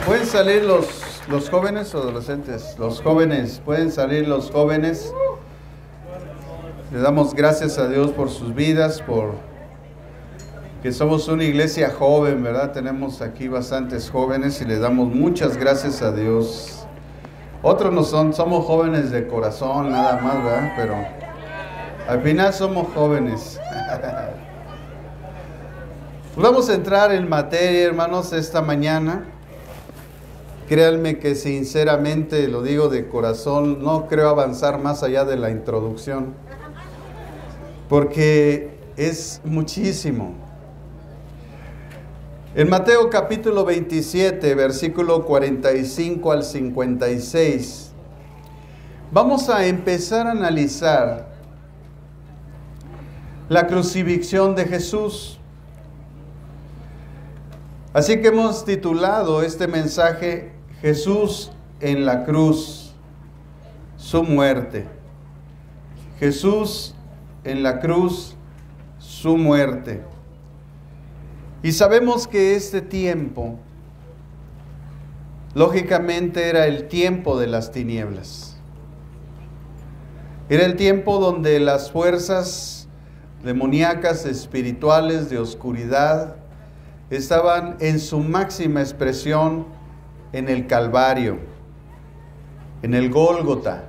¿Pueden salir los jóvenes o adolescentes? Los jóvenes, pueden salir los jóvenes. Le damos gracias a Dios por sus vidas, por que somos una iglesia joven, ¿verdad? Tenemos aquí bastantes jóvenes y le damos muchas gracias a Dios. Otros no somos jóvenes de corazón nada más, ¿verdad? Pero al final somos jóvenes. Vamos a entrar en materia, hermanos, esta mañana. Créanme que sinceramente, lo digo de corazón, no creo avanzar más allá de la introducción, porque es muchísimo. En Mateo capítulo 27, versículo 45 al 56, vamos a empezar a analizar la crucifixión de Jesús. Así que hemos titulado este mensaje Jesús en la cruz, su muerte. Jesús en la cruz, su muerte. Y sabemos que este tiempo, lógicamente, era el tiempo de las tinieblas. Era el tiempo donde las fuerzas demoníacas, espirituales, de oscuridad, estaban en su máxima expresión en el Calvario, en el Gólgota,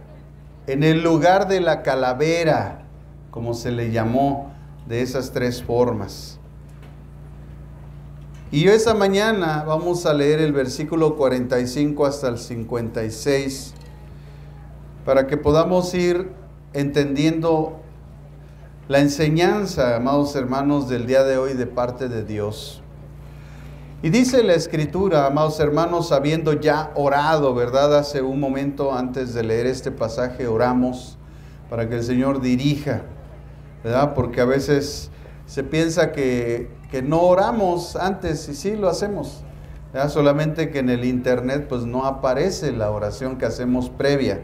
en el lugar de la calavera, como se le llamó, de esas tres formas. Y esta mañana vamos a leer el versículo 45 hasta el 56, para que podamos ir entendiendo la enseñanza, amados hermanos, del día de hoy de parte de Dios. Y dice la Escritura, amados hermanos, habiendo ya orado, ¿verdad? Hace un momento antes de leer este pasaje oramos para que el Señor dirija, ¿verdad? Porque a veces se piensa que no oramos antes, y sí lo hacemos, ¿verdad? Solamente que en el internet pues no aparece la oración que hacemos previa.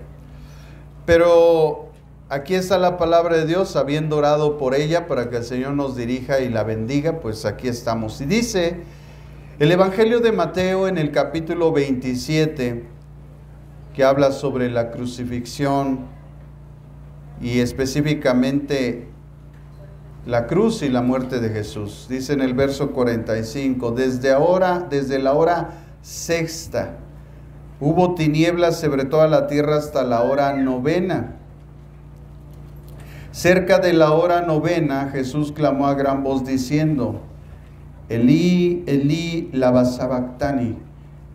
Pero aquí está la palabra de Dios, habiendo orado por ella para que el Señor nos dirija y la bendiga, pues aquí estamos. Y dice el Evangelio de Mateo en el capítulo 27, que habla sobre la crucifixión y específicamente la cruz y la muerte de Jesús. Dice en el verso 45, desde la hora sexta, hubo tinieblas sobre toda la tierra hasta la hora novena. Cerca de la hora novena, Jesús clamó a gran voz diciendo, Elí, Elí, lama sabactani,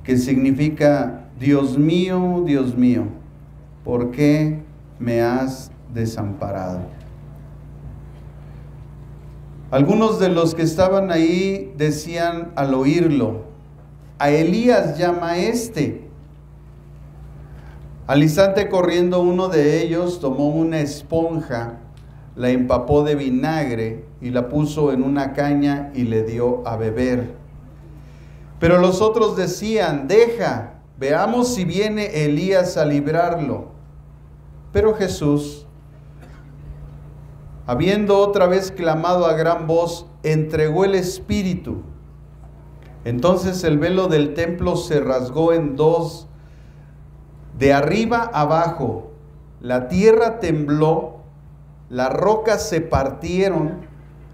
que significa, Dios mío, ¿por qué me has desamparado? Algunos de los que estaban ahí decían al oírlo, a Elías llama este. Al instante corriendo uno de ellos tomó una esponja, la empapó de vinagre y la puso en una caña y le dio a beber. Pero los otros decían, deja, veamos si viene Elías a librarlo. Pero Jesús, habiendo otra vez clamado a gran voz, entregó el Espíritu. Entonces el velo del templo se rasgó en dos, de arriba abajo. La tierra tembló, las rocas se partieron,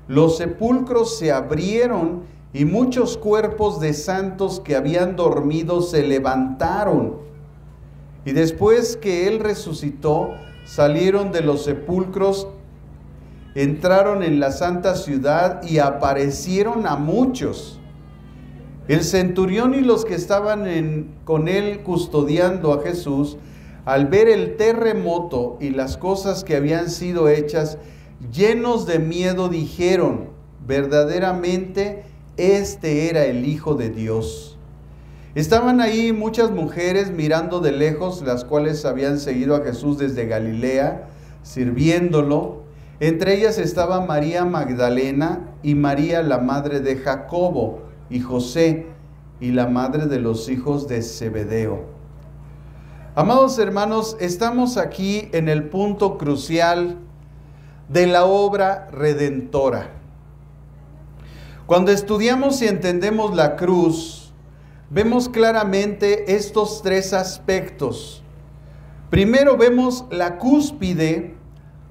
los sepulcros se abrieron y muchos cuerpos de santos que habían dormido se levantaron. Y después que Él resucitó, salieron de los sepulcros, entraron en la santa ciudad y aparecieron a muchos. El centurión y los que estaban con él custodiando a Jesús, al ver el terremoto y las cosas que habían sido hechas, llenos de miedo dijeron, verdaderamente este era el Hijo de Dios. Estaban ahí muchas mujeres mirando de lejos, las cuales habían seguido a Jesús desde Galilea, sirviéndolo. Entre ellas estaba María Magdalena y María, la madre de Jacobo y José, y la madre de los hijos de Zebedeo. Amados hermanos, estamos aquí en el punto crucial de la obra redentora. Cuando estudiamos y entendemos la cruz, vemos claramente estos tres aspectos. Primero vemos la cúspide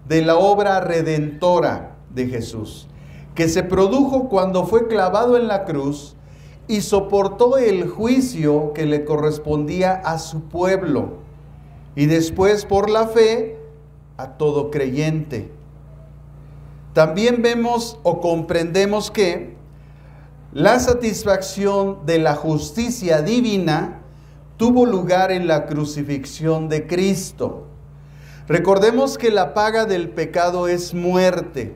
de la obra redentora de Jesús, que se produjo cuando fue clavado en la cruz y soportó el juicio que le correspondía a su pueblo, y después por la fe a todo creyente. También vemos o comprendemos que la satisfacción de la justicia divina tuvo lugar en la crucifixión de Cristo. Recordemos que la paga del pecado es muerte.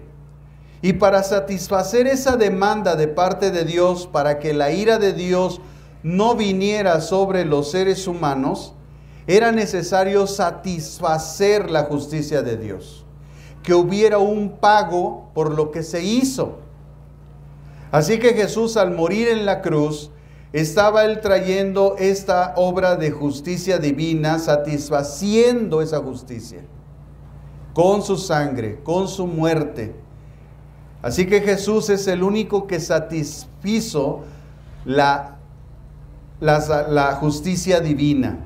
Y para satisfacer esa demanda de parte de Dios, para que la ira de Dios no viniera sobre los seres humanos, era necesario satisfacer la justicia de Dios, que hubiera un pago por lo que se hizo. Así que Jesús, al morir en la cruz, estaba él trayendo esta obra de justicia divina, satisfaciendo esa justicia con su sangre, con su muerte. Así que Jesús es el único que satisfizo la justicia divina,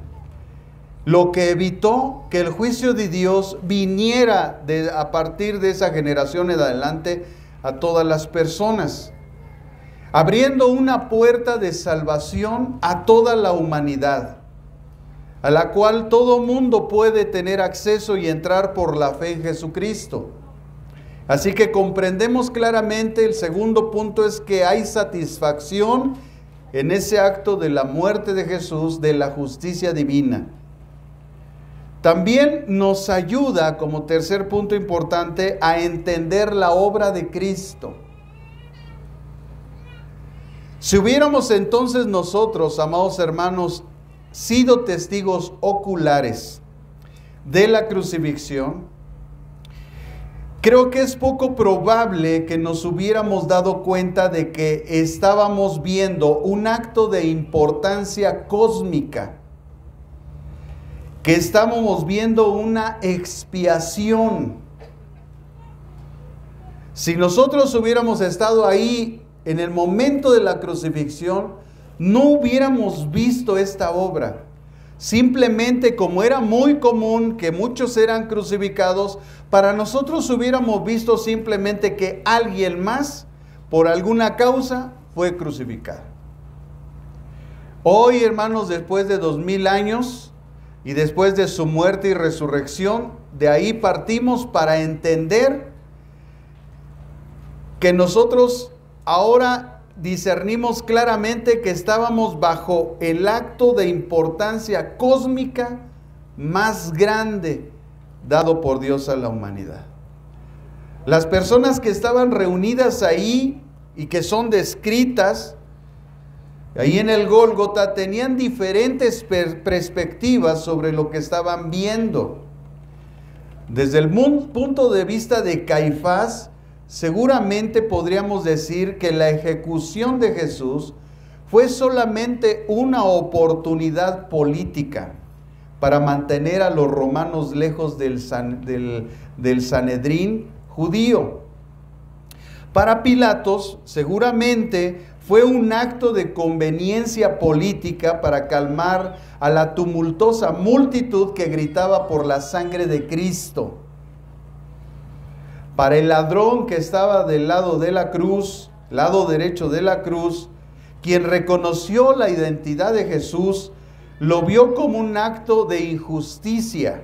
lo que evitó que el juicio de Dios viniera a partir de esa generación en adelante a todas las personas, abriendo una puerta de salvación a toda la humanidad, a la cual todo mundo puede tener acceso y entrar por la fe en Jesucristo. Así que comprendemos claramente, el segundo punto es que hay satisfacción en ese acto de la muerte de Jesús, de la justicia divina. También nos ayuda, como tercer punto importante, a entender la obra de Cristo. Si hubiéramos entonces nosotros, amados hermanos, sido testigos oculares de la crucifixión, creo que es poco probable que nos hubiéramos dado cuenta de que estábamos viendo un acto de importancia cósmica, que estábamos viendo una expiación. Si nosotros hubiéramos estado ahí en el momento de la crucifixión, no hubiéramos visto esta obra. Simplemente, como era muy común que muchos eran crucificados, para nosotros hubiéramos visto simplemente que alguien más, por alguna causa, fue crucificado. Hoy, hermanos, después de 2000 años y después de su muerte y resurrección, de ahí partimos para entender que nosotros ahora discernimos claramente que estábamos bajo el acto de importancia cósmica más grande dado por Dios a la humanidad. Las personas que estaban reunidas ahí y que son descritas ahí en el Gólgota tenían diferentes perspectivas sobre lo que estaban viendo. Desde el punto de vista de Caifás, seguramente podríamos decir que la ejecución de Jesús fue solamente una oportunidad política para mantener a los romanos lejos del Sanedrín judío. Para Pilatos, seguramente fue un acto de conveniencia política para calmar a la tumultuosa multitud que gritaba por la sangre de Cristo. Para el ladrón que estaba del lado de la cruz, lado derecho de la cruz, quien reconoció la identidad de Jesús, lo vio como un acto de injusticia.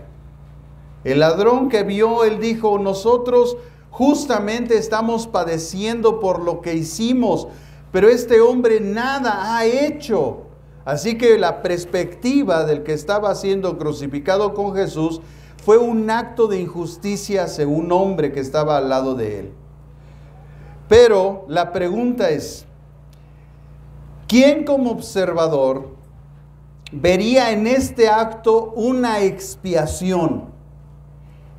El ladrón que vio, él dijo: nosotros justamente estamos padeciendo por lo que hicimos, pero este hombre nada ha hecho. Así que la perspectiva del que estaba siendo crucificado con Jesús fue un acto de injusticia hacia un hombre que estaba al lado de él. Pero la pregunta es, ¿quién como observador vería en este acto una expiación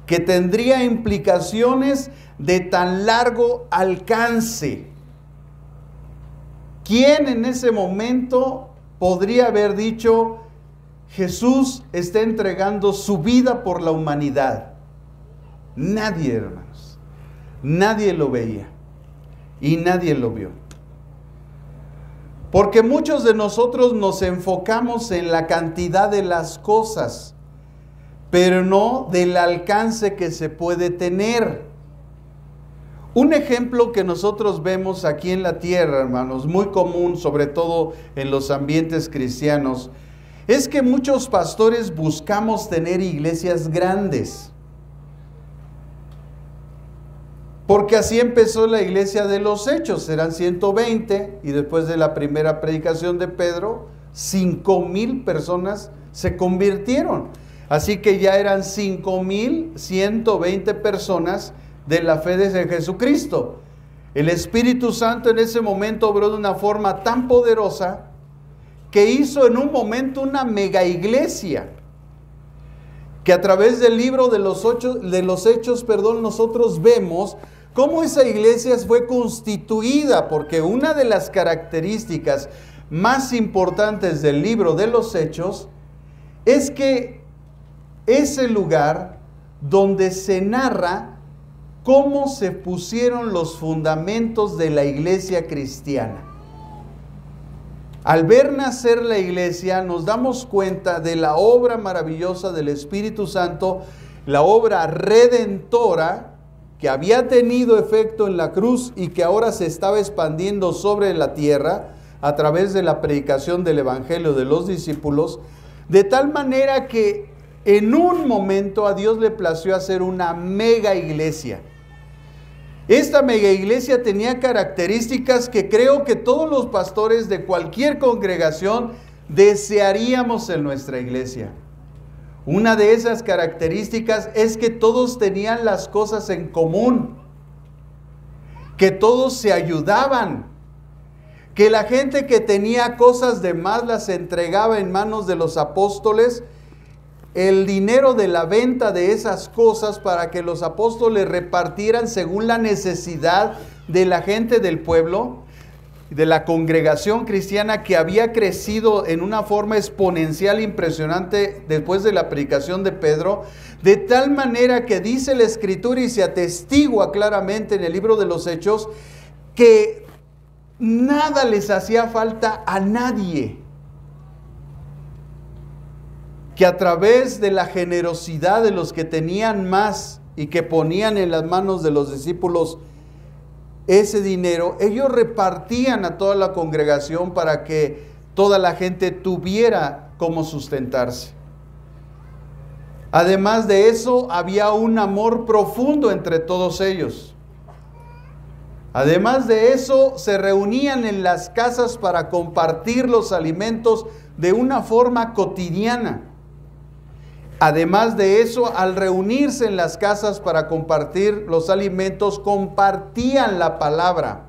que tendría implicaciones de tan largo alcance? ¿Quién en ese momento podría haber dicho: Jesús está entregando su vida por la humanidad? Nadie, hermanos. Nadie lo veía y nadie lo vio. Porque muchos de nosotros nos enfocamos en la cantidad de las cosas, pero no del alcance que se puede tener. Un ejemplo que nosotros vemos aquí en la tierra, hermanos, muy común, sobre todo en los ambientes cristianos, es que muchos pastores buscamos tener iglesias grandes. Porque así empezó la iglesia de los Hechos, eran 120, y después de la primera predicación de Pedro, 5,000 personas se convirtieron. Así que ya eran 5,120 personas de la fe de Jesucristo. El Espíritu Santo en ese momento obró de una forma tan poderosa que hizo en un momento una mega iglesia, que a través del libro de los Hechos, nosotros vemos cómo esa iglesia fue constituida, porque una de las características más importantes del libro de los Hechos es que es el lugar donde se narra cómo se pusieron los fundamentos de la iglesia cristiana. Al ver nacer la iglesia, nos damos cuenta de la obra maravillosa del Espíritu Santo, la obra redentora que había tenido efecto en la cruz y que ahora se estaba expandiendo sobre la tierra a través de la predicación del Evangelio de los discípulos, de tal manera que en un momento a Dios le plació hacer una mega iglesia. Esta mega iglesia tenía características que creo que todos los pastores de cualquier congregación desearíamos en nuestra iglesia. Una de esas características es que todos tenían las cosas en común, que todos se ayudaban, que la gente que tenía cosas de más las entregaba en manos de los apóstoles, el dinero de la venta de esas cosas para que los apóstoles repartieran según la necesidad de la gente del pueblo, de la congregación cristiana que había crecido en una forma exponencial impresionante después de la predicación de Pedro, de tal manera que dice la Escritura y se atestigua claramente en el libro de los Hechos que nada les hacía falta a nadie. Que a través de la generosidad de los que tenían más y que ponían en las manos de los discípulos ese dinero, ellos repartían a toda la congregación para que toda la gente tuviera cómo sustentarse. Además de eso, había un amor profundo entre todos ellos. Además de eso, se reunían en las casas para compartir los alimentos de una forma cotidiana. Además de eso, al reunirse en las casas para compartir los alimentos, compartían la palabra.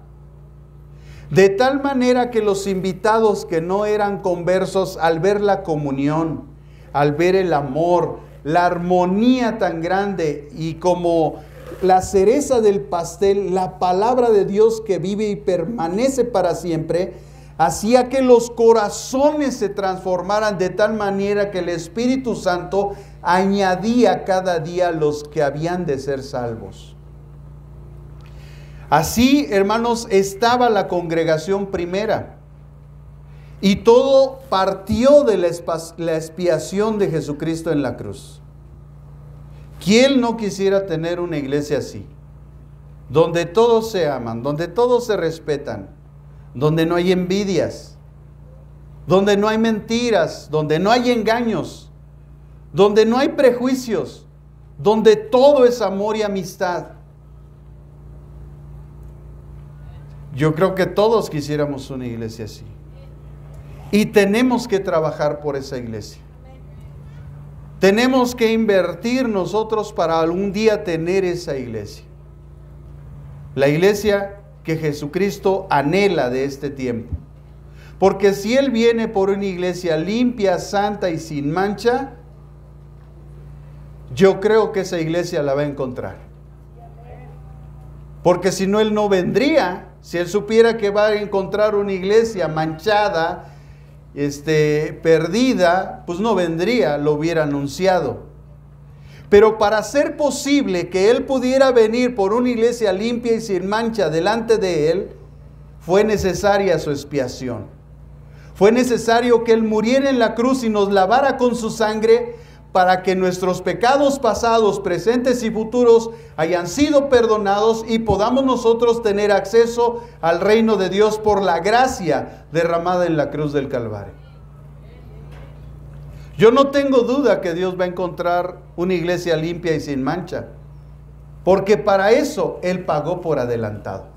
De tal manera que los invitados que no eran conversos, al ver la comunión, al ver el amor, la armonía tan grande y como la cereza del pastel, la palabra de Dios que vive y permanece para siempre, hacía que los corazones se transformaran de tal manera que el Espíritu Santo añadía cada día los que habían de ser salvos. Así, hermanos, estaba la congregación primera. Y todo partió de la expiación de Jesucristo en la cruz. ¿Quién no quisiera tener una iglesia así? Donde todos se aman, donde todos se respetan, donde no hay envidias, donde no hay mentiras, donde no hay engaños, donde no hay prejuicios, donde todo es amor y amistad. Yo creo que todos quisiéramos una iglesia así. Y tenemos que trabajar por esa iglesia. Tenemos que invertir nosotros para algún día tener esa iglesia. La iglesia que Jesucristo anhela de este tiempo. Porque si Él viene por una iglesia limpia, santa y sin mancha, yo creo que esa iglesia la va a encontrar. Porque si no, Él no vendría. Si Él supiera que va a encontrar una iglesia manchada, perdida, pues no vendría, lo hubiera anunciado. Pero para ser posible que Él pudiera venir por una iglesia limpia y sin mancha delante de Él, fue necesaria su expiación. Fue necesario que Él muriera en la cruz y nos lavara con su sangre para que nuestros pecados pasados, presentes y futuros hayan sido perdonados y podamos nosotros tener acceso al reino de Dios por la gracia derramada en la cruz del Calvario. Yo no tengo duda que Dios va a encontrar una iglesia limpia y sin mancha, porque para eso Él pagó por adelantado.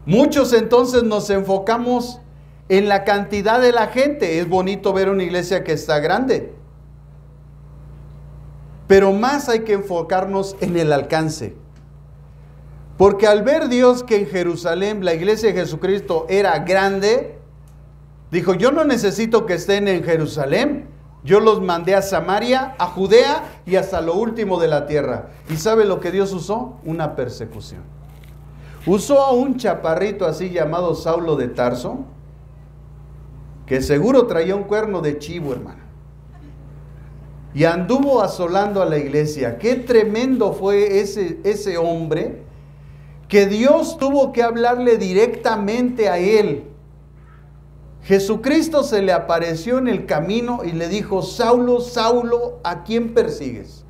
Muchos entonces nos enfocamos en la cantidad de la gente. Es bonito ver una iglesia que está grande, pero más hay que enfocarnos en el alcance. Porque al ver Dios que en Jerusalén la iglesia de Jesucristo era grande, dijo: yo no necesito que estén en Jerusalén, yo los mandé a Samaria, a Judea y hasta lo último de la tierra. ¿Y sabe lo que Dios usó? Una persecución. Usó a un chaparrito así llamado Saulo de Tarso, que seguro traía un cuerno de chivo, hermano, y anduvo asolando a la iglesia. Qué tremendo fue ese hombre, que Dios tuvo que hablarle directamente a él. Jesucristo se le apareció en el camino y le dijo: Saulo, Saulo, ¿a quién persigues?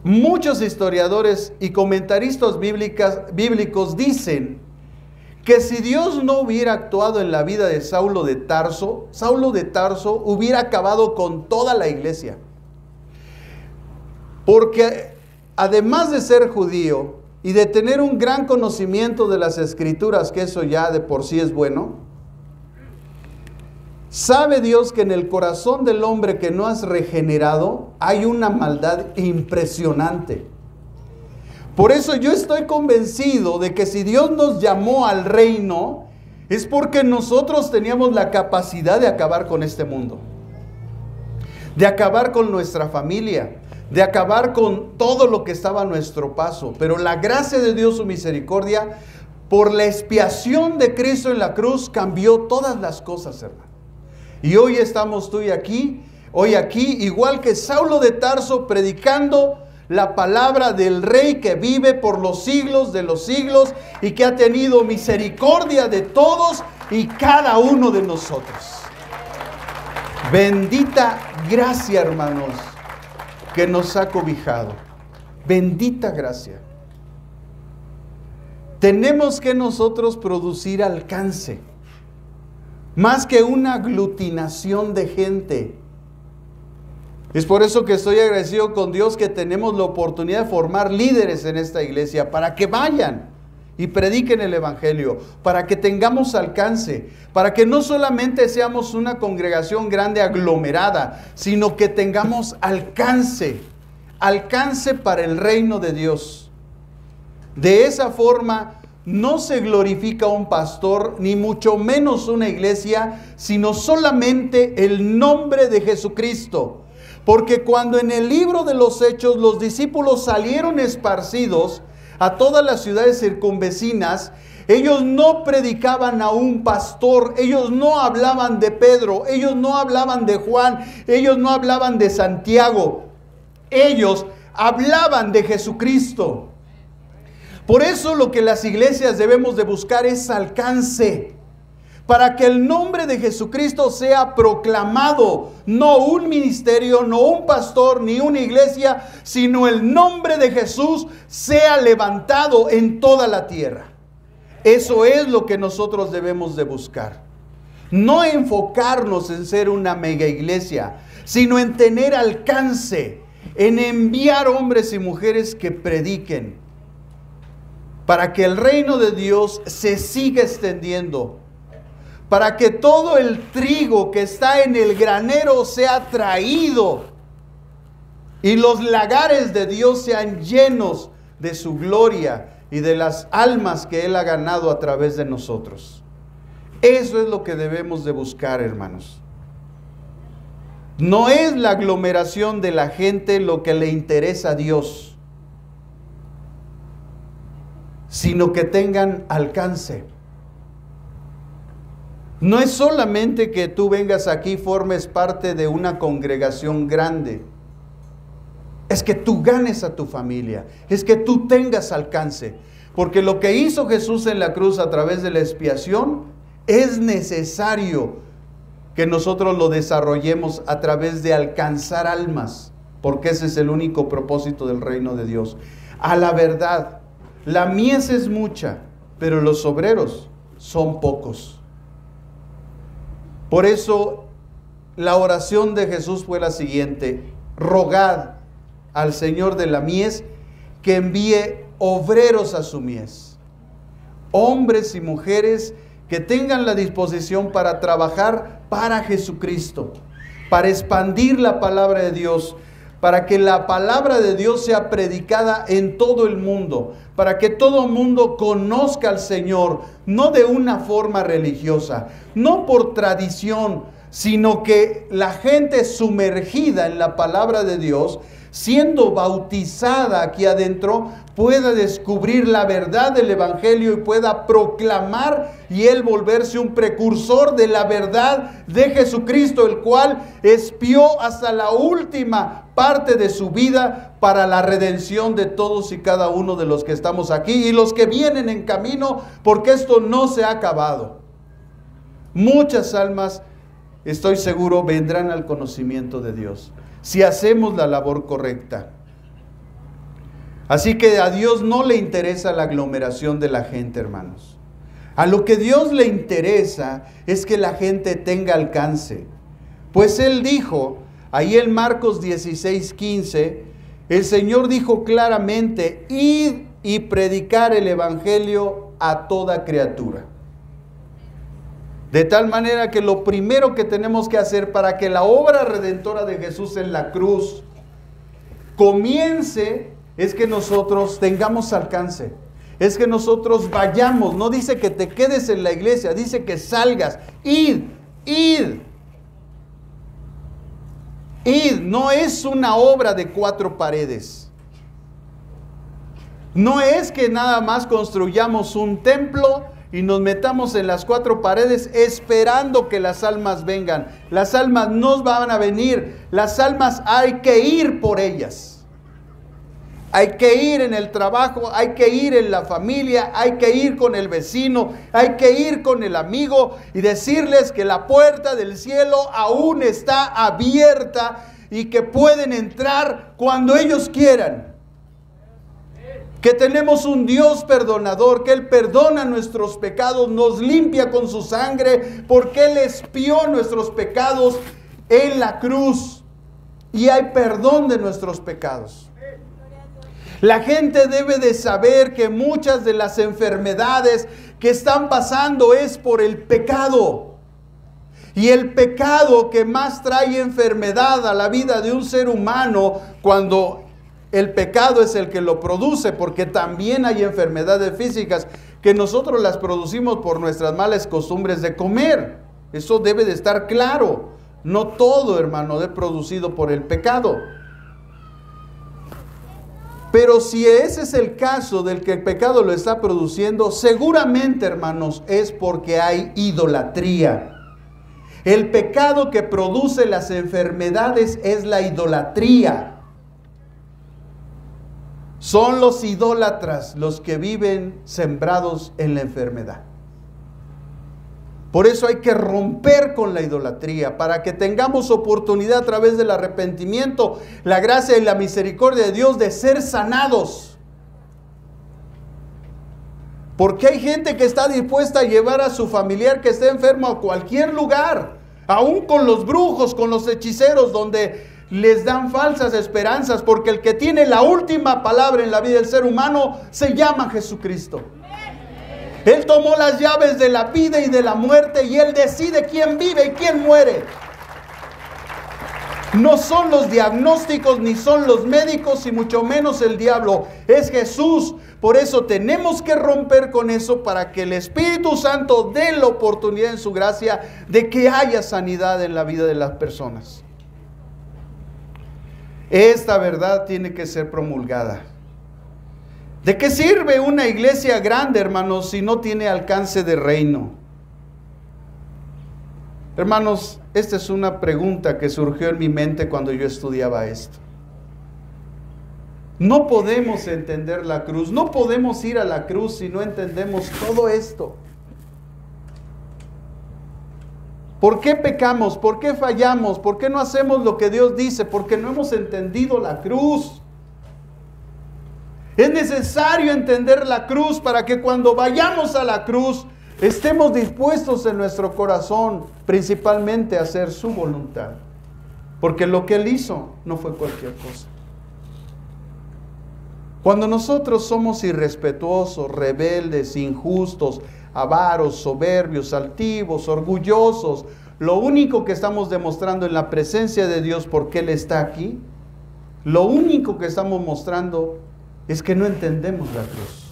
Muchos historiadores y comentaristas bíblicos dicen que si Dios no hubiera actuado en la vida de Saulo de Tarso hubiera acabado con toda la iglesia. Porque además de ser judío y de tener un gran conocimiento de las Escrituras, que eso ya de por sí es bueno, sabe Dios que en el corazón del hombre que no has regenerado hay una maldad impresionante. Por eso yo estoy convencido de que si Dios nos llamó al reino, es porque nosotros teníamos la capacidad de acabar con este mundo, de acabar con nuestra familia, de acabar con todo lo que estaba a nuestro paso. Pero la gracia de Dios, su misericordia, por la expiación de Cristo en la cruz, cambió todas las cosas, hermano. Y hoy estamos tú y aquí, igual que Saulo de Tarso, predicando la palabra del Rey que vive por los siglos de los siglos y que ha tenido misericordia de todos y cada uno de nosotros. Bendita gracia, hermanos, que nos ha cobijado. Bendita gracia. Tenemos que nosotros producir alcance, más que una aglutinación de gente. Es por eso que estoy agradecido con Dios que tenemos la oportunidad de formar líderes en esta iglesia, para que vayan y prediquen el evangelio, para que tengamos alcance, para que no solamente seamos una congregación grande aglomerada, sino que tengamos alcance para el reino de Dios. De esa forma no se glorifica un pastor, ni mucho menos una iglesia, sino solamente el nombre de Jesucristo. Porque cuando en el libro de los Hechos los discípulos salieron esparcidos a todas las ciudades circunvecinas, ellos no predicaban a un pastor, ellos no hablaban de Pedro, ellos no hablaban de Juan, ellos no hablaban de Santiago, ellos hablaban de Jesucristo. Por eso lo que las iglesias debemos de buscar es alcance, para que el nombre de Jesucristo sea proclamado, no un ministerio, no un pastor, ni una iglesia, sino el nombre de Jesús sea levantado en toda la tierra. Eso es lo que nosotros debemos de buscar. No enfocarnos en ser una mega iglesia, sino en tener alcance, en enviar hombres y mujeres que prediquen, para que el reino de Dios se siga extendiendo, para que todo el trigo que está en el granero sea traído y los lagares de Dios sean llenos de su gloria y de las almas que Él ha ganado a través de nosotros. Eso es lo que debemos de buscar, hermanos. No es la aglomeración de la gente lo que le interesa a Dios, sino que tengan alcance. No es solamente que tú vengas aquí y formes parte de una congregación grande. Es que tú ganes a tu familia, es que tú tengas alcance. Porque lo que hizo Jesús en la cruz a través de la expiación es necesario que nosotros lo desarrollemos a través de alcanzar almas, porque ese es el único propósito del reino de Dios. A la verdad, la mies es mucha, pero los obreros son pocos. Por eso la oración de Jesús fue la siguiente: rogad al Señor de la mies que envíe obreros a su mies, hombres y mujeres que tengan la disposición para trabajar para Jesucristo, para expandir la palabra de Dios, para que la palabra de Dios sea predicada en todo el mundo, para que todo el mundo conozca al Señor, no de una forma religiosa, no por tradición, sino que la gente sumergida en la palabra de Dios, siendo bautizada aquí adentro, pueda descubrir la verdad del Evangelio y pueda proclamar y él volverse un precursor de la verdad de Jesucristo, el cual expió hasta la última parte de su vida para la redención de todos y cada uno de los que estamos aquí y los que vienen en camino, porque esto no se ha acabado. Muchas almas, estoy seguro, vendrán al conocimiento de Dios si hacemos la labor correcta. Así que a Dios no le interesa la aglomeración de la gente, hermanos. A lo que Dios le interesa es que la gente tenga alcance. Pues Él dijo, ahí en Marcos 16:15, el Señor dijo claramente: id y predicar el Evangelio a toda criatura. De tal manera que lo primero que tenemos que hacer para que la obra redentora de Jesús en la cruz comience es que nosotros tengamos alcance, es que nosotros vayamos. No dice que te quedes en la iglesia, dice que salgas. Id. No es una obra de 4 paredes. No es que nada más construyamos un templo y nos metamos en las 4 paredes esperando que las almas vengan. Las almas no van a venir. Las almas hay que ir por ellas. Hay que ir en el trabajo, hay que ir en la familia, hay que ir con el vecino, hay que ir con el amigo y decirles que la puerta del cielo aún está abierta y que pueden entrar cuando ellos quieran. Que tenemos un Dios perdonador, que Él perdona nuestros pecados, nos limpia con su sangre, porque Él expió nuestros pecados en la cruz y hay perdón de nuestros pecados. La gente debe de saber que muchas de las enfermedades que están pasando es por el pecado. Y el pecado que más trae enfermedad a la vida de un ser humano, cuando el pecado es el que lo produce, porque también hay enfermedades físicas que nosotros las producimos por nuestras malas costumbres de comer. Eso debe de estar claro. No todo, hermano, es producido por el pecado. Pero si ese es el caso del que el pecado lo está produciendo, seguramente, hermanos, es porque hay idolatría. El pecado que produce las enfermedades es la idolatría. Son los idólatras los que viven sembrados en la enfermedad. Por eso hay que romper con la idolatría, para que tengamos oportunidad a través del arrepentimiento, la gracia y la misericordia de Dios de ser sanados. Porque hay gente que está dispuesta a llevar a su familiar que esté enfermo a cualquier lugar, aún con los brujos, con los hechiceros, donde les dan falsas esperanzas, porque el que tiene la última palabra en la vida del ser humano se llama Jesucristo. Él tomó las llaves de la vida y de la muerte y Él decide quién vive y quién muere. No son los diagnósticos ni son los médicos y mucho menos el diablo. Es Jesús. Por eso tenemos que romper con eso para que el Espíritu Santo dé la oportunidad en su gracia de que haya sanidad en la vida de las personas. Esta verdad tiene que ser promulgada. ¿De qué sirve una iglesia grande, hermanos, si no tiene alcance de reino? Hermanos, esta es una pregunta que surgió en mi mente cuando yo estudiaba esto. No podemos entender la cruz, no podemos ir a la cruz si no entendemos todo esto. ¿Por qué pecamos? ¿Por qué fallamos? ¿Por qué no hacemos lo que Dios dice? Porque no hemos entendido la cruz. Es necesario entender la cruz para que cuando vayamos a la cruz estemos dispuestos en nuestro corazón principalmente a hacer su voluntad. Porque lo que Él hizo no fue cualquier cosa. Cuando nosotros somos irrespetuosos, rebeldes, injustos, avaros, soberbios, altivos, orgullosos, lo único que estamos demostrando en la presencia de Dios porque Él está aquí, lo único que estamos mostrando es que no entendemos la cruz.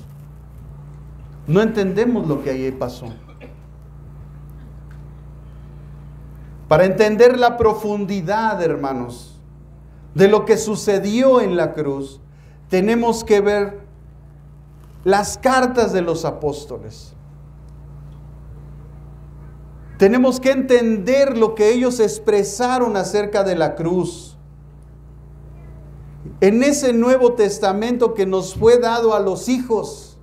No entendemos lo que ahí pasó. Para entender la profundidad, hermanos, de lo que sucedió en la cruz, tenemos que ver las cartas de los apóstoles. Tenemos que entender lo que ellos expresaron acerca de la cruz. En ese Nuevo Testamento que nos fue dado a los hijos,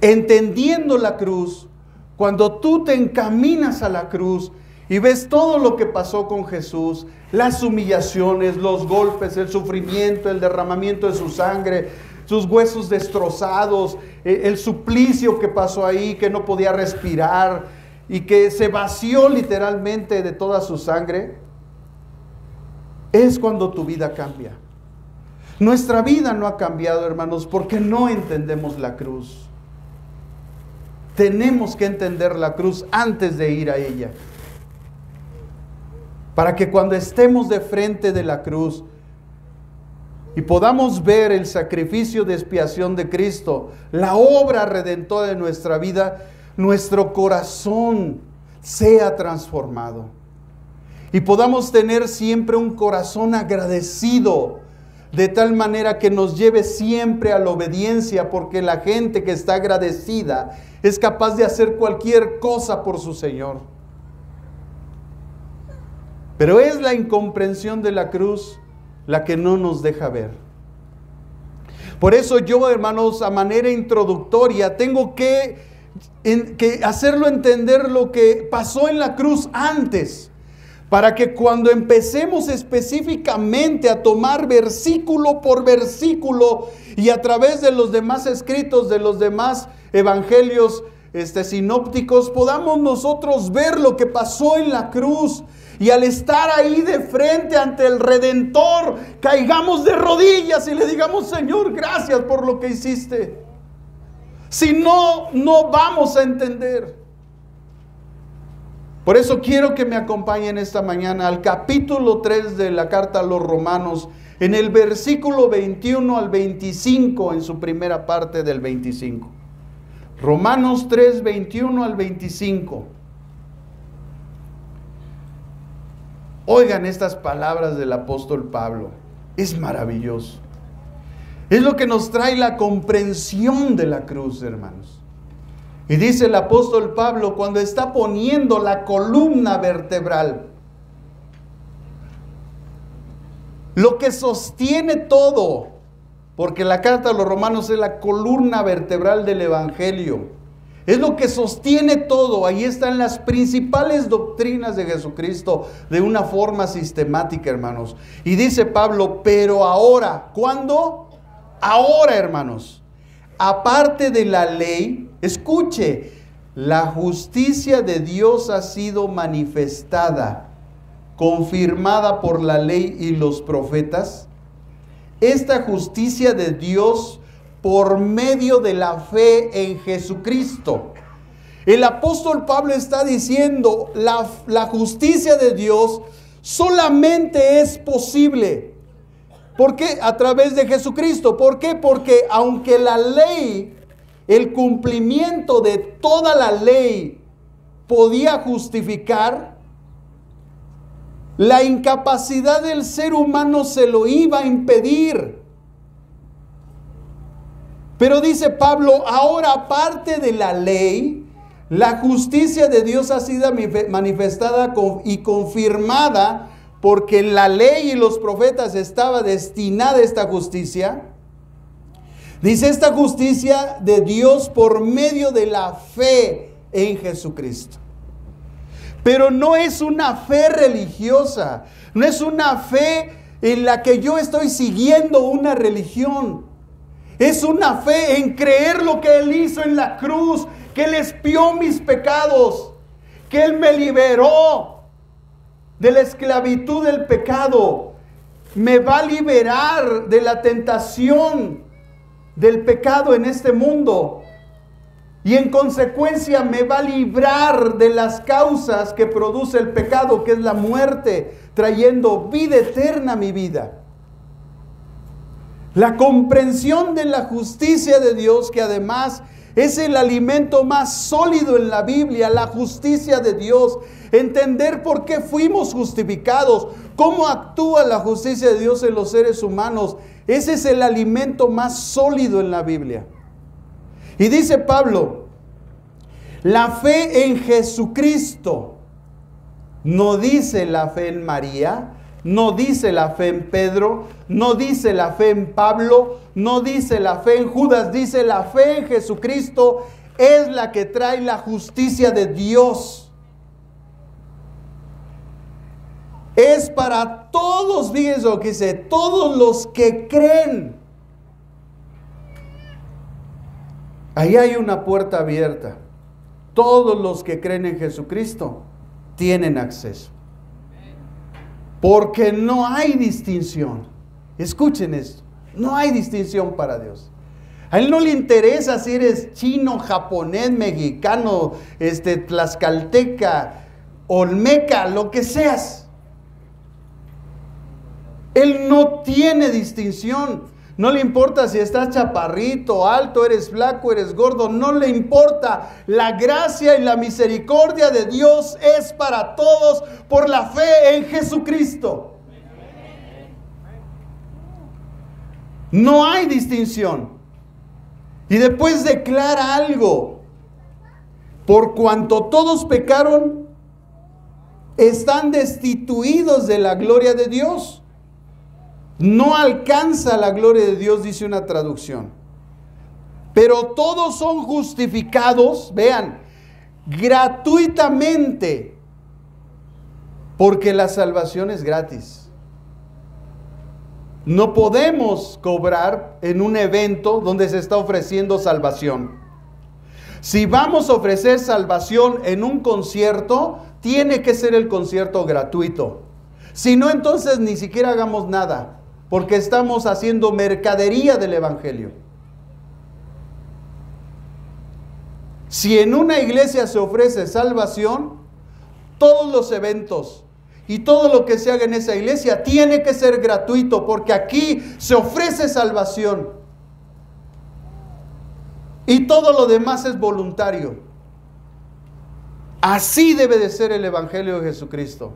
entendiendo la cruz, cuando tú te encaminas a la cruz y ves todo lo que pasó con Jesús, las humillaciones, los golpes, el sufrimiento, el derramamiento de su sangre, sus huesos destrozados, el suplicio que pasó ahí, que no podía respirar y que se vació literalmente de toda su sangre, es cuando tu vida cambia. Nuestra vida no ha cambiado, hermanos, porque no entendemos la cruz. Tenemos que entender la cruz antes de ir a ella, para que cuando estemos de frente de la cruz y podamos ver el sacrificio de expiación de Cristo, la obra redentora de nuestra vida, nuestro corazón sea transformado y podamos tener siempre un corazón agradecido, de tal manera que nos lleve siempre a la obediencia, porque la gente que está agradecida es capaz de hacer cualquier cosa por su Señor. Pero es la incomprensión de la cruz la que no nos deja ver. Por eso yo, hermanos, a manera introductoria, tengo que hacerlo entender lo que pasó en la cruz antes, para que cuando empecemos específicamente a tomar versículo por versículo y a través de los demás escritos de los demás evangelios sinópticos, podamos nosotros ver lo que pasó en la cruz. Y al estar ahí de frente ante el Redentor, caigamos de rodillas y le digamos: Señor, gracias por lo que hiciste. Si no, no vamos a entender. Por eso quiero que me acompañen esta mañana al capítulo 3 de la carta a los Romanos, en el versículo 21 al 25, en su primera parte del 25. Romanos 3, 21 al 25. Oigan estas palabras del apóstol Pablo. Es maravilloso. Es lo que nos trae la comprensión de la cruz, hermanos. Y dice el apóstol Pablo cuando está poniendo la columna vertebral, lo que sostiene todo, porque la carta a los Romanos es la columna vertebral del evangelio, es lo que sostiene todo. Ahí están las principales doctrinas de Jesucristo de una forma sistemática, hermanos. Y dice Pablo: pero ahora, ¿cuándo? Ahora, hermanos, aparte de la ley, escuche, la justicia de Dios ha sido manifestada, confirmada por la ley y los profetas. Esta justicia de Dios por medio de la fe en Jesucristo. El apóstol Pablo está diciendo, la justicia de Dios solamente es posible. ¿Por qué? A través de Jesucristo. ¿Por qué? Porque aunque la ley, el cumplimiento de toda la ley podía justificar, la incapacidad del ser humano se lo iba a impedir. Pero dice Pablo, ahora aparte de la ley, la justicia de Dios ha sido manifestada y confirmada porque en la ley y los profetas estaba destinada esta justicia. Dice, esta justicia de Dios por medio de la fe en Jesucristo. Pero no es una fe religiosa, no es una fe en la que yo estoy siguiendo una religión. Es una fe en creer lo que Él hizo en la cruz, que Él expió mis pecados, que Él me liberó de la esclavitud del pecado, me va a liberar de la tentación del pecado en este mundo y en consecuencia me va a librar de las causas que produce el pecado, que es la muerte, trayendo vida eterna a mi vida. La comprensión de la justicia de Dios, que además es el alimento más sólido en la Biblia, la justicia de Dios. Entender por qué fuimos justificados, cómo actúa la justicia de Dios en los seres humanos. Ese es el alimento más sólido en la Biblia. Y dice Pablo, la fe en Jesucristo, no dice la fe en María, no dice la fe en Pedro, no dice la fe en Pablo, no dice la fe en Judas, dice la fe en Jesucristo es la que trae la justicia de Dios. Es para todos, fíjense lo que dice, todos los que creen. Ahí hay una puerta abierta. Todos los que creen en Jesucristo tienen acceso. Porque no hay distinción. Escuchen esto. No hay distinción para Dios. A Él no le interesa si eres chino, japonés, mexicano, tlaxcalteca, olmeca, lo que seas. Él no tiene distinción. No le importa si estás chaparrito, alto, eres flaco, eres gordo. No le importa. La gracia y la misericordia de Dios es para todos por la fe en Jesucristo. No hay distinción. Y después declara algo. Por cuanto todos pecaron, están destituidos de la gloria de Dios. No alcanza la gloria de Dios, dice una traducción. Pero todos son justificados, vean, gratuitamente, porque la salvación es gratis. No podemos cobrar en un evento donde se está ofreciendo salvación. Si vamos a ofrecer salvación en un concierto, tiene que ser el concierto gratuito. Si no, entonces ni siquiera hagamos nada. Porque estamos haciendo mercadería del Evangelio. Si en una iglesia se ofrece salvación, todos los eventos y todo lo que se haga en esa iglesia tiene que ser gratuito, porque aquí se ofrece salvación. Y todo lo demás es voluntario. Así debe de ser el Evangelio de Jesucristo.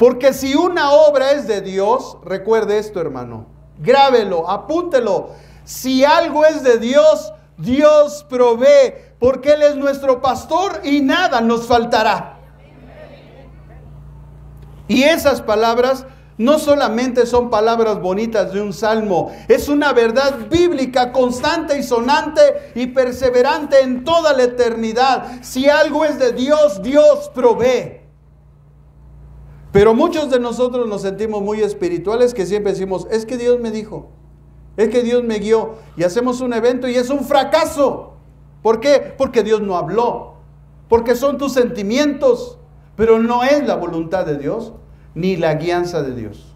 Porque si una obra es de Dios, recuerde esto, hermano, grábelo, apúntelo. Si algo es de Dios, Dios provee, porque Él es nuestro pastor y nada nos faltará. Y esas palabras no solamente son palabras bonitas de un salmo, es una verdad bíblica constante y sonante y perseverante en toda la eternidad. Si algo es de Dios, Dios provee. Pero muchos de nosotros nos sentimos muy espirituales, que siempre decimos, es que Dios me dijo, es que Dios me guió, y hacemos un evento y es un fracaso. ¿Por qué? Porque Dios no habló, porque son tus sentimientos, pero no es la voluntad de Dios, ni la guianza de Dios.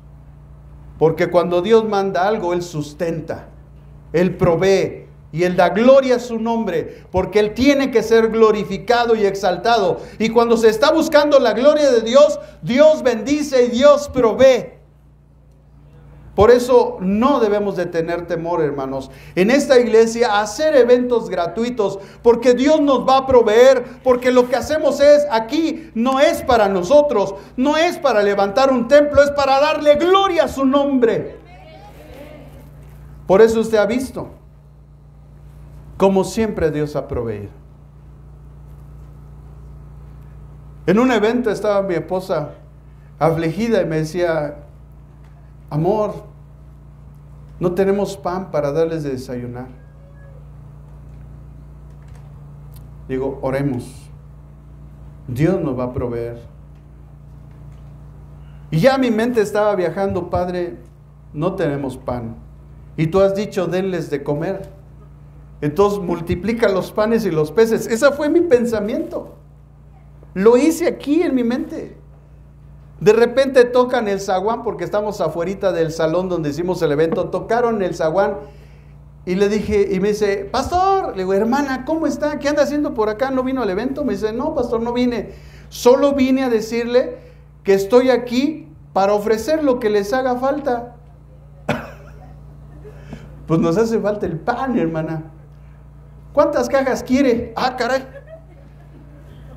Porque cuando Dios manda algo, Él sustenta, Él provee, y Él da gloria a su nombre, porque Él tiene que ser glorificado y exaltado. Y cuando se está buscando la gloria de Dios, Dios bendice y Dios provee. Por eso no debemos de tener temor, hermanos, en esta iglesia a hacer eventos gratuitos, porque Dios nos va a proveer, porque lo que hacemos aquí no es para nosotros, no es para levantar un templo, es para darle gloria a su nombre. Por eso usted ha visto como siempre Dios ha proveído. En un evento estaba mi esposa afligida, y me decía, amor, no tenemos pan para darles de desayunar. Digo, oremos, Dios nos va a proveer. Y ya mi mente estaba viajando, Padre, no tenemos pan, y tú has dicho, denles de comer. Entonces multiplica los panes y los peces. Ese fue mi pensamiento. Lo hice aquí en mi mente. De repente tocan el zaguán, porque estamos afuerita del salón donde hicimos el evento. Tocaron el zaguán y le dije, y me dice, pastor, le digo, hermana, ¿cómo está? ¿Qué anda haciendo por acá? ¿No vino al evento? Me dice, no, pastor, no vine. Solo vine a decirle que estoy aquí para ofrecer lo que les haga falta. Pues nos hace falta el pan, hermana. ¿Cuántas cajas quiere? Ah, caray.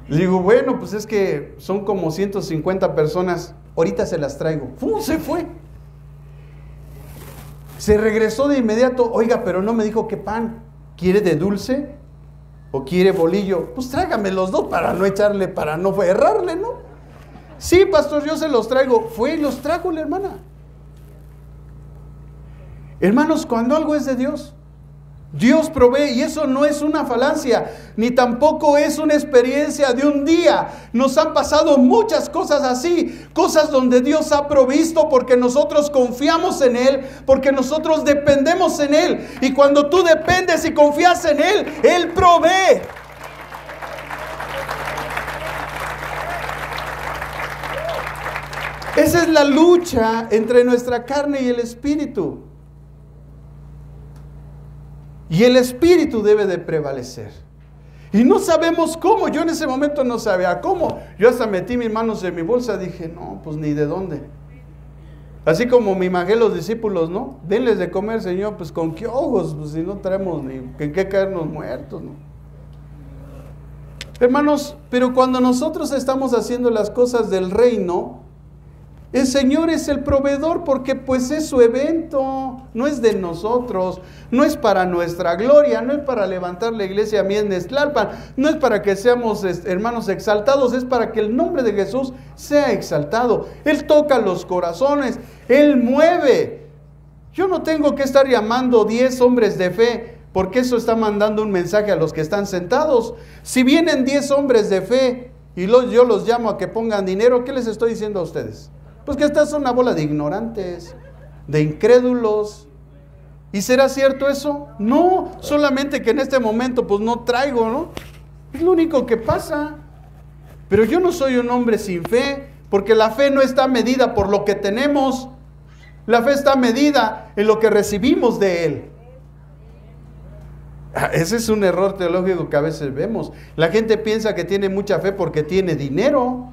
Le digo, bueno, pues es que son como 150 personas. Ahorita se las traigo. ¡Fum! Se fue. Se regresó de inmediato. Oiga, pero no me dijo qué pan. ¿Quiere de dulce o quiere bolillo? Pues tráigame los dos para no echarle, para no errarle, ¿no? Sí, pastor, yo se los traigo. Fue y los trajo la hermana. Hermanos, cuando algo es de Dios, Dios provee, y eso no es una falacia, ni tampoco es una experiencia de un día. Nos han pasado muchas cosas así, cosas donde Dios ha provisto porque nosotros confiamos en Él, porque nosotros dependemos en Él. Y cuando tú dependes y confías en Él, Él provee. Esa es la lucha entre nuestra carne y el espíritu. Y el espíritu debe de prevalecer. Y no sabemos cómo. Yo en ese momento no sabía cómo. Yo hasta metí mis manos en mi bolsa. Dije, no, pues ni de dónde. Así como me imaginé los discípulos, ¿no? Denles de comer, Señor. Pues con qué ojos, pues si no traemos ni en qué caernos muertos, ¿no? Hermanos, pero cuando nosotros estamos haciendo las cosas del reino, el Señor es el proveedor, porque pues es su evento, no es de nosotros, no es para nuestra gloria, no es para levantar la iglesia Mies Tlalpan, no es para que seamos hermanos exaltados, es para que el nombre de Jesús sea exaltado. Él toca los corazones, Él mueve. Yo no tengo que estar llamando 10 hombres de fe, porque eso está mandando un mensaje a los que están sentados. Si vienen 10 hombres de fe y yo los llamo a que pongan dinero, ¿qué les estoy diciendo a ustedes? Pues que esta es una bola de ignorantes, de incrédulos. ¿Y será cierto eso? No, solamente que en este momento pues no traigo, ¿no? Es lo único que pasa. Pero yo no soy un hombre sin fe, porque la fe no está medida por lo que tenemos. La fe está medida en lo que recibimos de Él. Ese es un error teológico que a veces vemos. La gente piensa que tiene mucha fe porque tiene dinero.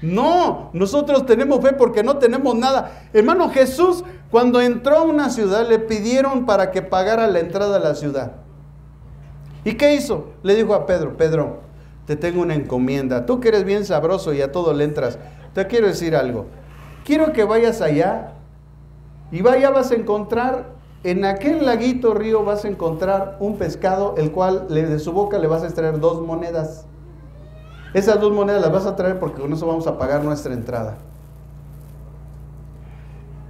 No, nosotros tenemos fe porque no tenemos nada. Hermano, Jesús, cuando entró a una ciudad, le pidieron para que pagara la entrada a la ciudad. ¿Y qué hizo? Le dijo a Pedro, Pedro, te tengo una encomienda. Tú que eres bien sabroso y a todo le entras, te quiero decir algo. Quiero que vayas allá y vas a encontrar, en aquel laguito río vas a encontrar un pescado, el cual de su boca le vas a extraer 2 monedas. Esas 2 monedas las vas a traer porque con eso vamos a pagar nuestra entrada.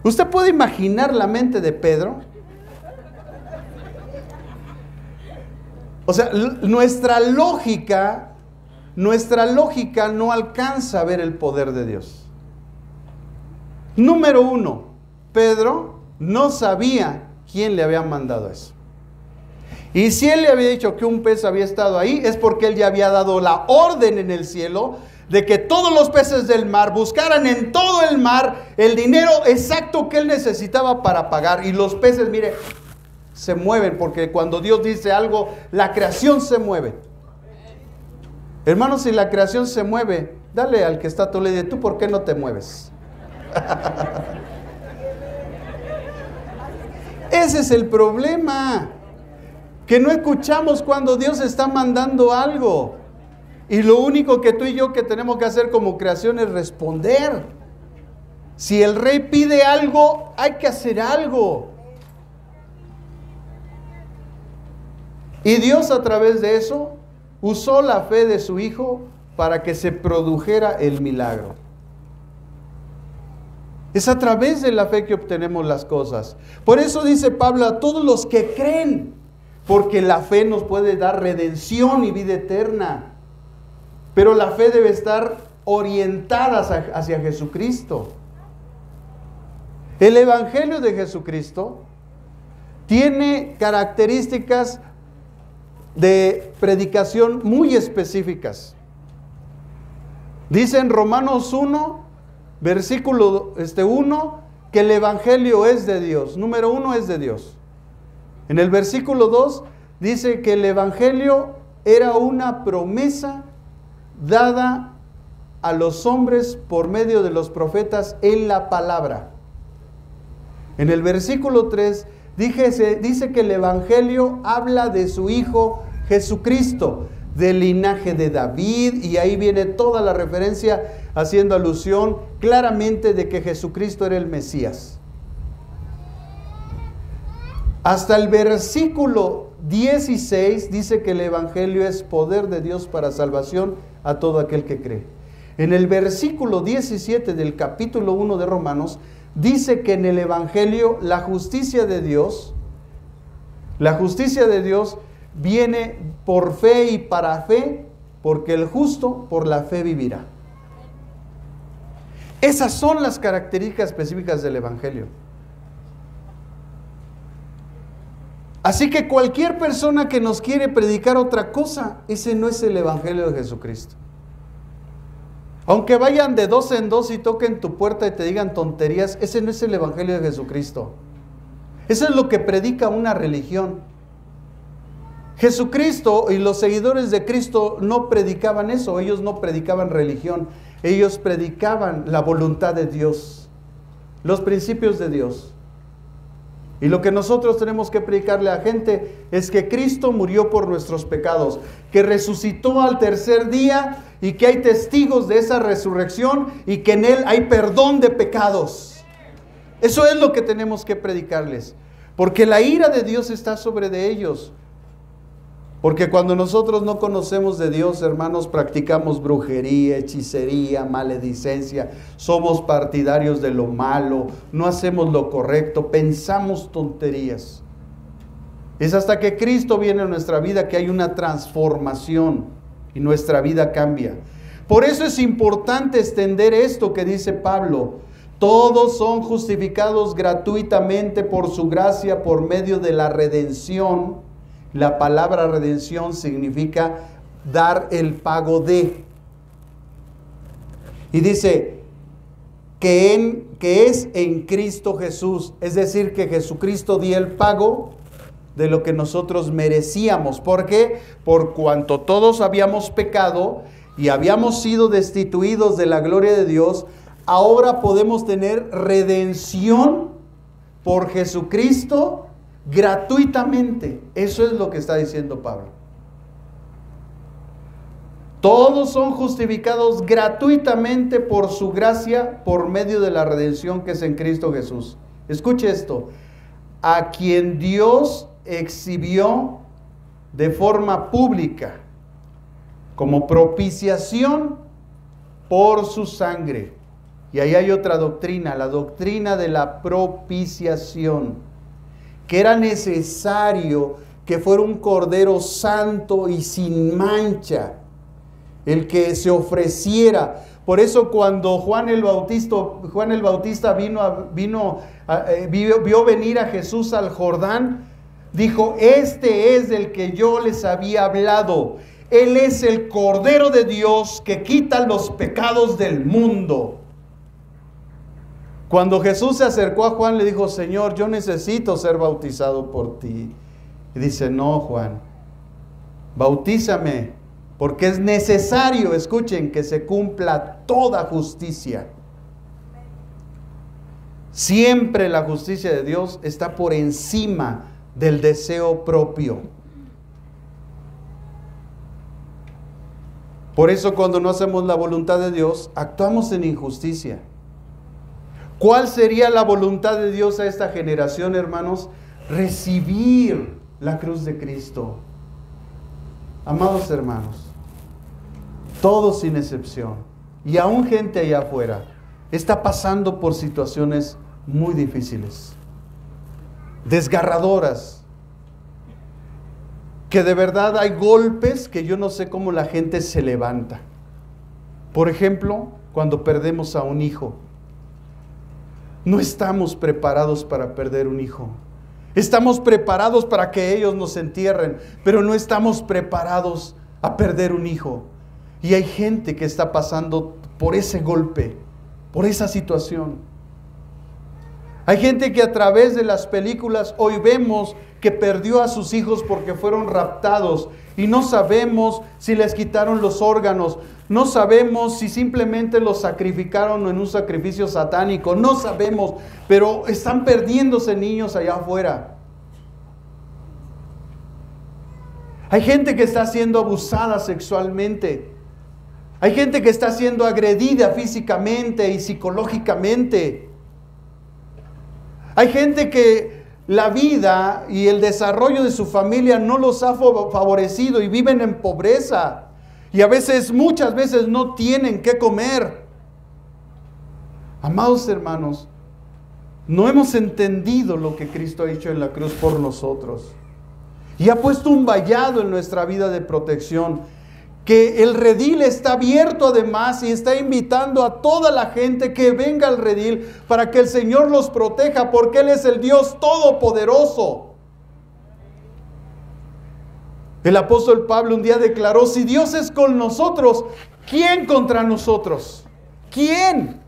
¿Usted puede imaginar la mente de Pedro? O sea, nuestra lógica no alcanza a ver el poder de Dios. Número 1, Pedro no sabía quién le había mandado eso. Y si él le había dicho que un pez había estado ahí, es porque él ya había dado la orden en el cielo de que todos los peces del mar buscaran en todo el mar el dinero exacto que él necesitaba para pagar. Y los peces, mire, se mueven, porque cuando Dios dice algo, la creación se mueve. Hermanos, si la creación se mueve, dale al que está a tu lado, ¿tú por qué no te mueves? Ese es el problema, que no escuchamos cuando Dios está mandando algo. Y lo único que tú y yo que tenemos que hacer como creación es responder. Si el rey pide algo, hay que hacer algo. Y Dios, a través de eso, usó la fe de su hijo para que se produjera el milagro. Es a través de la fe que obtenemos las cosas. Por eso dice Pablo a todos los que creen, porque la fe nos puede dar redención y vida eterna. Pero la fe debe estar orientada hacia Jesucristo. El Evangelio de Jesucristo tiene características de predicación muy específicas. Dice en Romanos 1, versículo 1, que el Evangelio es de Dios. Número 1, es de Dios. En el versículo 2 dice que el Evangelio era una promesa dada a los hombres por medio de los profetas en la palabra. En el versículo 3 dice que el Evangelio habla de su Hijo Jesucristo, del linaje de David, y ahí viene toda la referencia haciendo alusión claramente de que Jesucristo era el Mesías. Hasta el versículo 16 dice que el Evangelio es poder de Dios para salvación a todo aquel que cree. En el versículo 17 del capítulo 1 de Romanos dice que en el Evangelio la justicia de Dios viene por fe y para fe, porque el justo por la fe vivirá. Esas son las características específicas del Evangelio. Así que cualquier persona que nos quiere predicar otra cosa, ese no es el Evangelio de Jesucristo. Aunque vayan de dos en dos y toquen tu puerta y te digan tonterías, ese no es el Evangelio de Jesucristo. Eso es lo que predica una religión. Jesucristo y los seguidores de Cristo no predicaban eso, ellos no predicaban religión, ellos predicaban la voluntad de Dios, los principios de Dios. Y lo que nosotros tenemos que predicarle a la gente es que Cristo murió por nuestros pecados, que resucitó al tercer día y que hay testigos de esa resurrección y que en Él hay perdón de pecados. Eso es lo que tenemos que predicarles, porque la ira de Dios está sobre de ellos. Porque cuando nosotros no conocemos de Dios, hermanos, practicamos brujería, hechicería, maledicencia, somos partidarios de lo malo, no hacemos lo correcto, pensamos tonterías. Es hasta que Cristo viene a nuestra vida que hay una transformación y nuestra vida cambia. Por eso es importante extender esto que dice Pablo: todos son justificados gratuitamente por su gracia por medio de la redención. La palabra redención significa dar el pago de. Y dice que es en Cristo Jesús. Es decir, que Jesucristo dio el pago de lo que nosotros merecíamos. ¿Por qué? Por cuanto todos habíamos pecado y habíamos sido destituidos de la gloria de Dios, ahora podemos tener redención por Jesucristo gratuitamente. Eso es lo que está diciendo Pablo. Todos son justificados gratuitamente por su gracia, por medio de la redención que es en Cristo Jesús. Escuche esto: a quien Dios exhibió de forma pública como propiciación por su sangre. Y ahí hay otra doctrina, la doctrina de la propiciación, que era necesario que fuera un cordero santo y sin mancha el que se ofreciera. Por eso cuando Juan el Bautista vio venir a Jesús al Jordán, dijo: este es del que yo les había hablado. Él es el Cordero de Dios que quita los pecados del mundo. Cuando Jesús se acercó a Juan, le dijo: Señor, yo necesito ser bautizado por ti. Y dice: no, Juan, bautízame, porque es necesario, escuchen, que se cumpla toda justicia. Siempre la justicia de Dios está por encima del deseo propio. Por eso cuando no hacemos la voluntad de Dios, actuamos en injusticia. ¿Cuál sería la voluntad de Dios a esta generación, hermanos? Recibir la cruz de Cristo. Amados hermanos, todos sin excepción, y aún gente allá afuera, está pasando por situaciones muy difíciles, desgarradoras, que de verdad hay golpes que yo no sé cómo la gente se levanta. Por ejemplo, cuando perdemos a un hijo. No estamos preparados para perder un hijo. Estamos preparados para que ellos nos entierren, pero no estamos preparados a perder un hijo. Y hay gente que está pasando por ese golpe, por esa situación. Hay gente que a través de las películas hoy vemos que perdió a sus hijos porque fueron raptados y no sabemos si les quitaron los órganos, no sabemos si simplemente los sacrificaron en un sacrificio satánico, no sabemos, pero están perdiéndose niños allá afuera. Hay gente que está siendo abusada sexualmente. Hay gente que está siendo agredida físicamente y psicológicamente. Hay gente que la vida y el desarrollo de su familia no los ha favorecido y viven en pobreza. Y a veces, muchas veces no tienen qué comer. Amados hermanos, no hemos entendido lo que Cristo ha hecho en la cruz por nosotros. Y ha puesto un vallado en nuestra vida de protección. Que el redil está abierto además y está invitando a toda la gente que venga al redil para que el Señor los proteja, porque Él es el Dios todopoderoso. El apóstol Pablo un día declaró: si Dios es con nosotros, ¿quién contra nosotros? ¿Quién?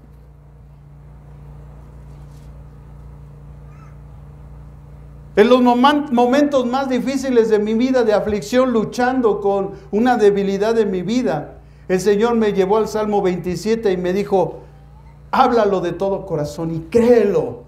En los momentos más difíciles de mi vida, de aflicción, luchando con una debilidad de mi vida, el Señor me llevó al Salmo 27 y me dijo: háblalo de todo corazón y créelo.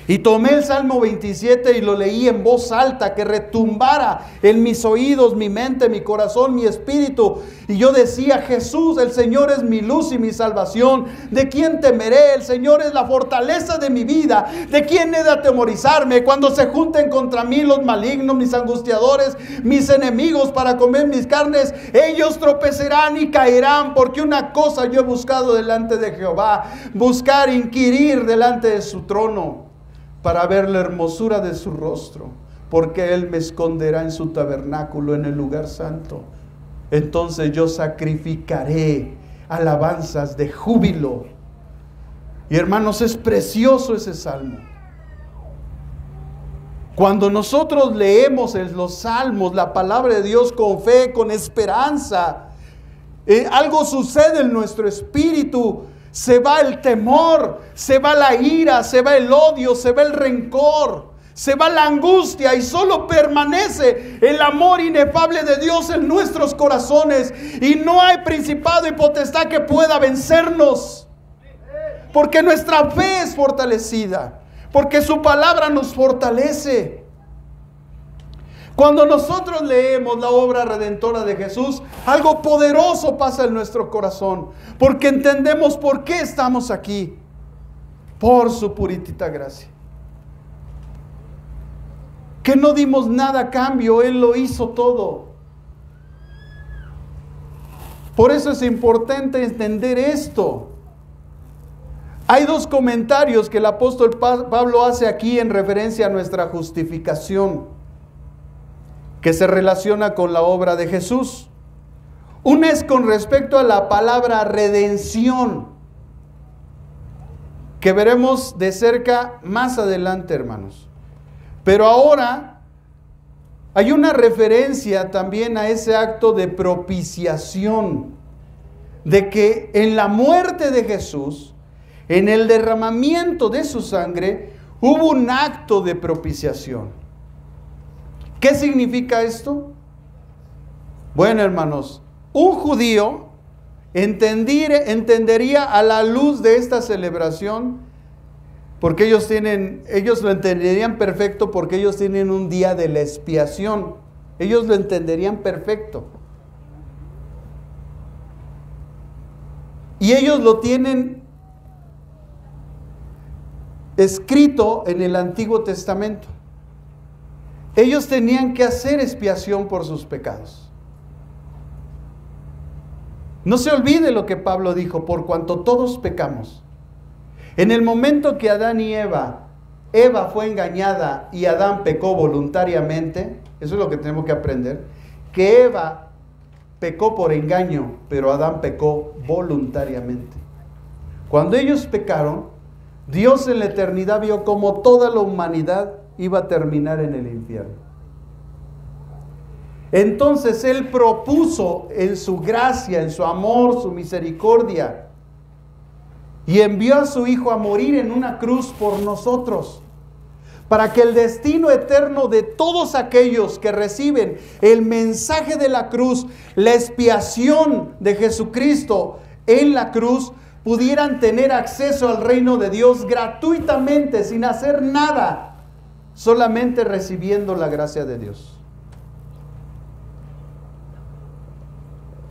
Y tomé el Salmo 27 y lo leí en voz alta, que retumbara en mis oídos, mi mente, mi corazón, mi espíritu. Y yo decía: Jesús, el Señor es mi luz y mi salvación. ¿De quién temeré? El Señor es la fortaleza de mi vida. ¿De quién he de atemorizarme? Cuando se junten contra mí los malignos, mis angustiadores, mis enemigos para comer mis carnes, ellos tropezarán y caerán. Porque una cosa yo he buscado delante de Jehová, buscar, inquirir delante de su trono, para ver la hermosura de su rostro, porque Él me esconderá en su tabernáculo en el lugar santo. Entonces yo sacrificaré alabanzas de júbilo. Y hermanos, es precioso ese salmo. Cuando nosotros leemos en los salmos la palabra de Dios con fe, con esperanza, algo sucede en nuestro espíritu. Se va el temor, se va la ira, se va el odio, se va el rencor, se va la angustia y solo permanece el amor inefable de Dios en nuestros corazones. Y no hay principado y potestad que pueda vencernos, porque nuestra fe es fortalecida, porque su palabra nos fortalece. Cuando nosotros leemos la obra redentora de Jesús, algo poderoso pasa en nuestro corazón, porque entendemos por qué estamos aquí, por su puritita gracia. Que no dimos nada a cambio, Él lo hizo todo. Por eso es importante entender esto. Hay dos comentarios que el apóstol Pablo hace aquí en referencia a nuestra justificación, que se relaciona con la obra de Jesús. Una es con respecto a la palabra redención, que veremos de cerca más adelante, hermanos. Pero ahora hay una referencia también a ese acto de propiciación, de que en la muerte de Jesús, en el derramamiento de su sangre, hubo un acto de propiciación. ¿Qué significa esto? Bueno, hermanos, un judío entendería a la luz de esta celebración, porque ellos lo entenderían perfecto, porque ellos tienen un día de la expiación. Ellos lo entenderían perfecto. Y ellos lo tienen escrito en el Antiguo Testamento. Ellos tenían que hacer expiación por sus pecados. No se olvide lo que Pablo dijo, por cuanto todos pecamos. En el momento que Adán y Eva fue engañada y Adán pecó voluntariamente, eso es lo que tenemos que aprender, que Eva pecó por engaño, pero Adán pecó voluntariamente. Cuando ellos pecaron, Dios en la eternidad vio como toda la humanidad iba a terminar en el infierno. Entonces Él propuso en su gracia, en su amor, su misericordia, y envió a su Hijo a morir en una cruz por nosotros, para que el destino eterno de todos aquellos que reciben el mensaje de la cruz, la expiación de Jesucristo en la cruz, pudieran tener acceso al reino de Dios gratuitamente, sin hacer nada, solamente recibiendo la gracia de Dios.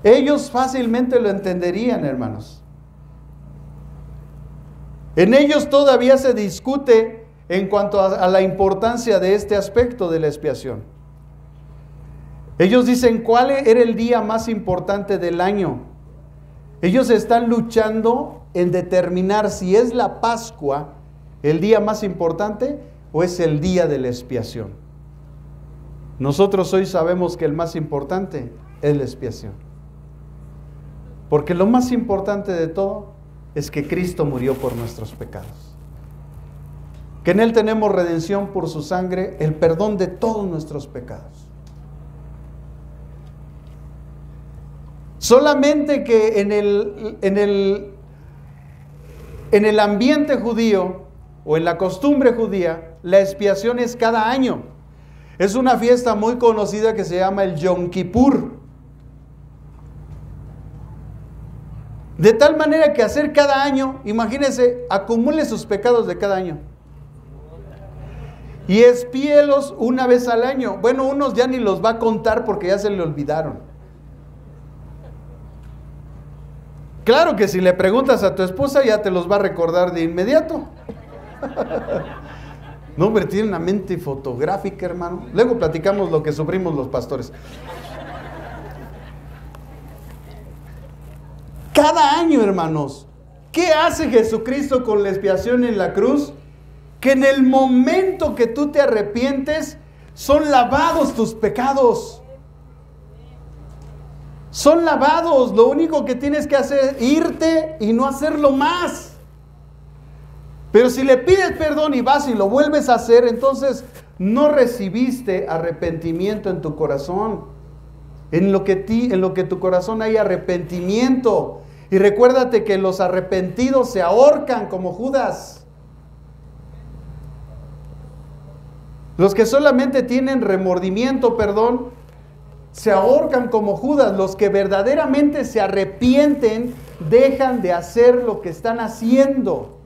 Ellos fácilmente lo entenderían, hermanos. En ellos todavía se discute en cuanto a la importancia de este aspecto de la expiación. Ellos dicen, ¿cuál era el día más importante del año? Ellos están luchando en determinar si es la Pascua el día más importante o es el día de la expiación. Nosotros hoy sabemos que el más importante es la expiación. Porque lo más importante de todo es que Cristo murió por nuestros pecados. Que en Él tenemos redención por su sangre, el perdón de todos nuestros pecados. Solamente que en el ambiente judío o en la costumbre judía, la expiación es cada año. Es una fiesta muy conocida que se llama el Yom Kippur. De tal manera que hacer cada año, imagínense, acumule sus pecados de cada año. Y expíelos una vez al año. Bueno, unos ya ni los va a contar porque ya se le olvidaron. Claro que si le preguntas a tu esposa ya te los va a recordar de inmediato. No, hombre, tiene una mente fotográfica, hermano. Luego platicamos lo que sufrimos los pastores. Cada año, hermanos, ¿qué hace Jesucristo con la expiación en la cruz? Que en el momento que tú te arrepientes, son lavados tus pecados. Son lavados. Lo único que tienes que hacer es irte y no hacerlo más. Pero si le pides perdón y vas y lo vuelves a hacer, entonces no recibiste arrepentimiento en tu corazón. En lo que tu corazón hay arrepentimiento. Y recuérdate que los arrepentidos se ahorcan como Judas. Los que solamente tienen remordimiento, perdón, se ahorcan como Judas. Los que verdaderamente se arrepienten, dejan de hacer lo que están haciendo.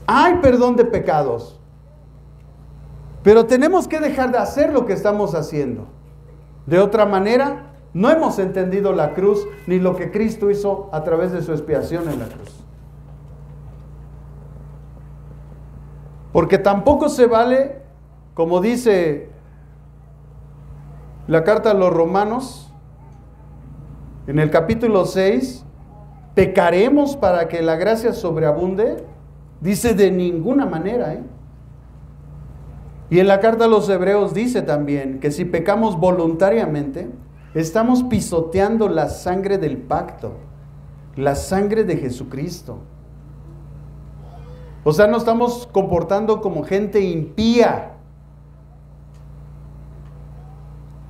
Hay perdón de pecados, pero tenemos que dejar de hacer lo que estamos haciendo. De otra manera, no hemos entendido la cruz ni lo que Cristo hizo a través de su expiación en la cruz. Porque tampoco se vale, como dice la carta a los Romanos, en el capítulo 6, ¿pecaremos para que la gracia sobreabunde? Dice de ninguna manera, Y en la carta a los Hebreos dice también que si pecamos voluntariamente, estamos pisoteando la sangre del pacto, la sangre de Jesucristo. O sea, nos estamos comportando como gente impía.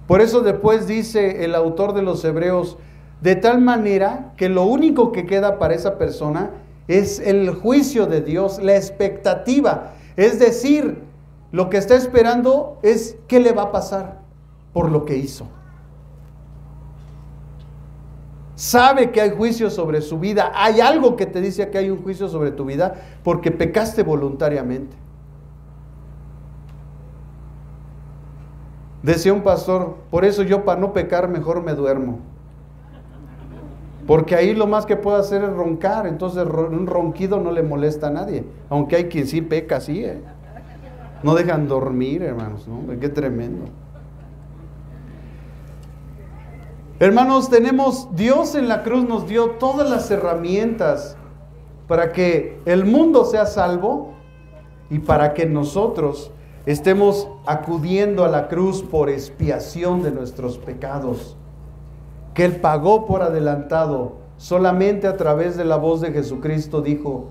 Por eso después dice el autor de los Hebreos, de tal manera que lo único que queda para esa persona es el juicio de Dios, la expectativa. Es decir, lo que está esperando es qué le va a pasar por lo que hizo. Sabe que hay juicio sobre su vida. Hay algo que te dice que hay un juicio sobre tu vida porque pecaste voluntariamente. Decía un pastor, por eso yo para no pecar mejor me duermo. Porque ahí lo más que puedo hacer es roncar, entonces un ronquido no le molesta a nadie. Aunque hay quien sí peca así, No dejan dormir, hermanos, ¿no? Qué tremendo. Hermanos, Dios en la cruz nos dio todas las herramientas para que el mundo sea salvo y para que nosotros estemos acudiendo a la cruz por expiación de nuestros pecados, que Él pagó por adelantado. Solamente a través de la voz de Jesucristo dijo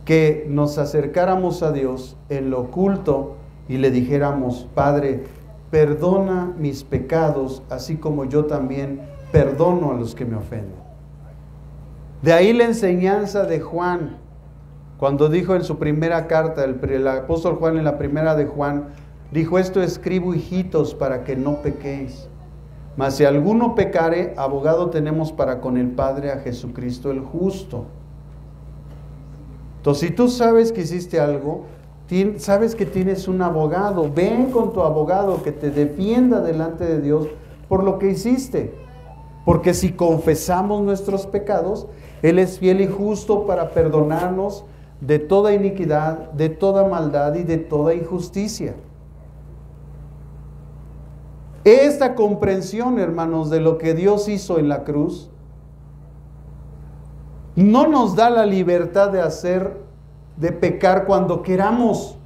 que nos acercáramos a Dios en lo oculto y le dijéramos: Padre, perdona mis pecados, así como yo también perdono a los que me ofenden. De ahí la enseñanza de Juan, cuando dijo en su primera carta, el apóstol Juan en la primera de Juan, dijo: esto escribo, hijitos, para que no pequéis. Mas si alguno pecare, abogado tenemos para con el Padre, a Jesucristo el justo. Entonces, si tú sabes que hiciste algo, sabes que tienes un abogado, ven con tu abogado que te defienda delante de Dios por lo que hiciste. Porque si confesamos nuestros pecados, Él es fiel y justo para perdonarnos de toda iniquidad, de toda maldad y de toda injusticia. Esta comprensión, hermanos, de lo que Dios hizo en la cruz, no nos da la libertad de pecar cuando queramos.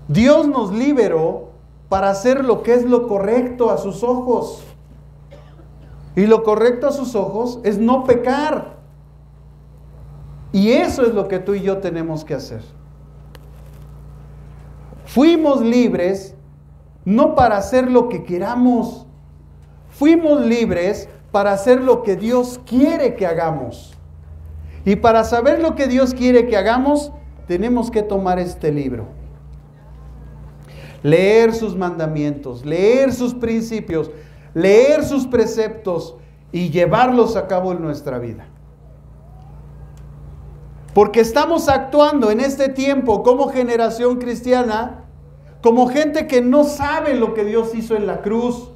Dios nos liberó para hacer lo que es lo correcto a sus ojos. Y lo correcto a sus ojos es no pecar. Y eso es lo que tú y yo tenemos que hacer. Fuimos libres no para hacer lo que queramos. Fuimos libres para hacer lo que Dios quiere que hagamos. Y para saber lo que Dios quiere que hagamos, tenemos que tomar este libro. Leer sus mandamientos, leer sus principios, leer sus preceptos y llevarlos a cabo en nuestra vida. Porque estamos actuando en este tiempo como generación cristiana, como gente que no sabe lo que Dios hizo en la cruz.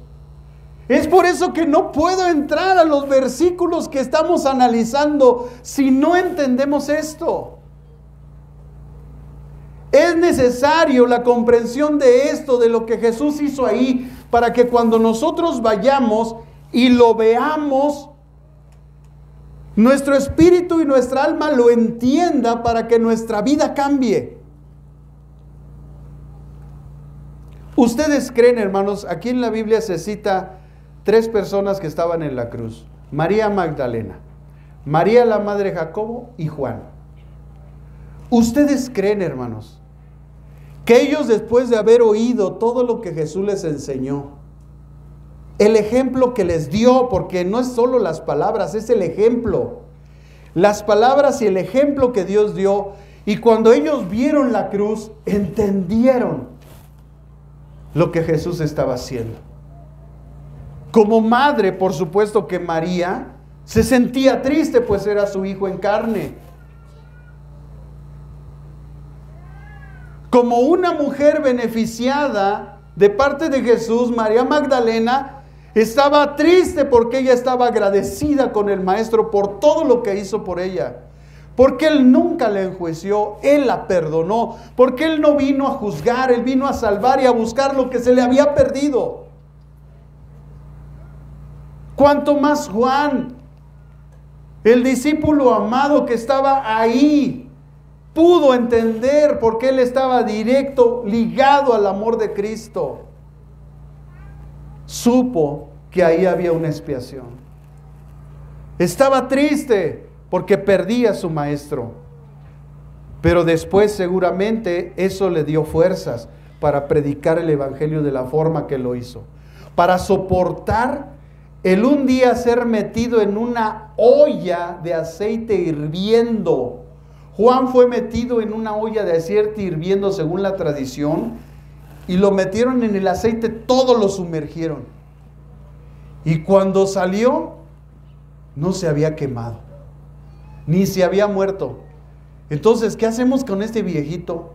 Es por eso que no puedo entrar a los versículos que estamos analizando si no entendemos esto. Es necesario la comprensión de esto, de lo que Jesús hizo ahí, para que cuando nosotros vayamos y lo veamos, nuestro espíritu y nuestra alma lo entienda, para que nuestra vida cambie. Ustedes creen, hermanos, aquí en la Biblia se cita 3 personas que estaban en la cruz: María Magdalena, María la madre de Jacobo y Juan. ¿Ustedes creen, hermanos, que ellos, después de haber oído todo lo que Jesús les enseñó, el ejemplo que les dio, porque no es solo las palabras, es el ejemplo, las palabras y el ejemplo que Dios dio, y cuando ellos vieron la cruz, entendieron lo que Jesús estaba haciendo? Como madre, por supuesto que María se sentía triste, pues era su hijo en carne. Como una mujer beneficiada de parte de Jesús, María Magdalena estaba triste porque ella estaba agradecida con el Maestro por todo lo que hizo por ella. Porque Él nunca la enjuició, Él la perdonó. Porque Él no vino a juzgar, Él vino a salvar y a buscar lo que se le había perdido. Cuanto más Juan, el discípulo amado que estaba ahí, pudo entender porque él estaba directo, ligado al amor de Cristo. Supo que ahí había una expiación. Estaba triste porque perdía a su maestro. Pero después seguramente eso le dio fuerzas para predicar el evangelio de la forma que lo hizo. Para soportar el un día ser metido en una olla de aceite hirviendo. Juan fue metido en una olla de aceite hirviendo según la tradición, y lo metieron en el aceite, todo lo sumergieron. Y cuando salió, no se había quemado, ni se había muerto. Entonces, ¿qué hacemos con este viejito?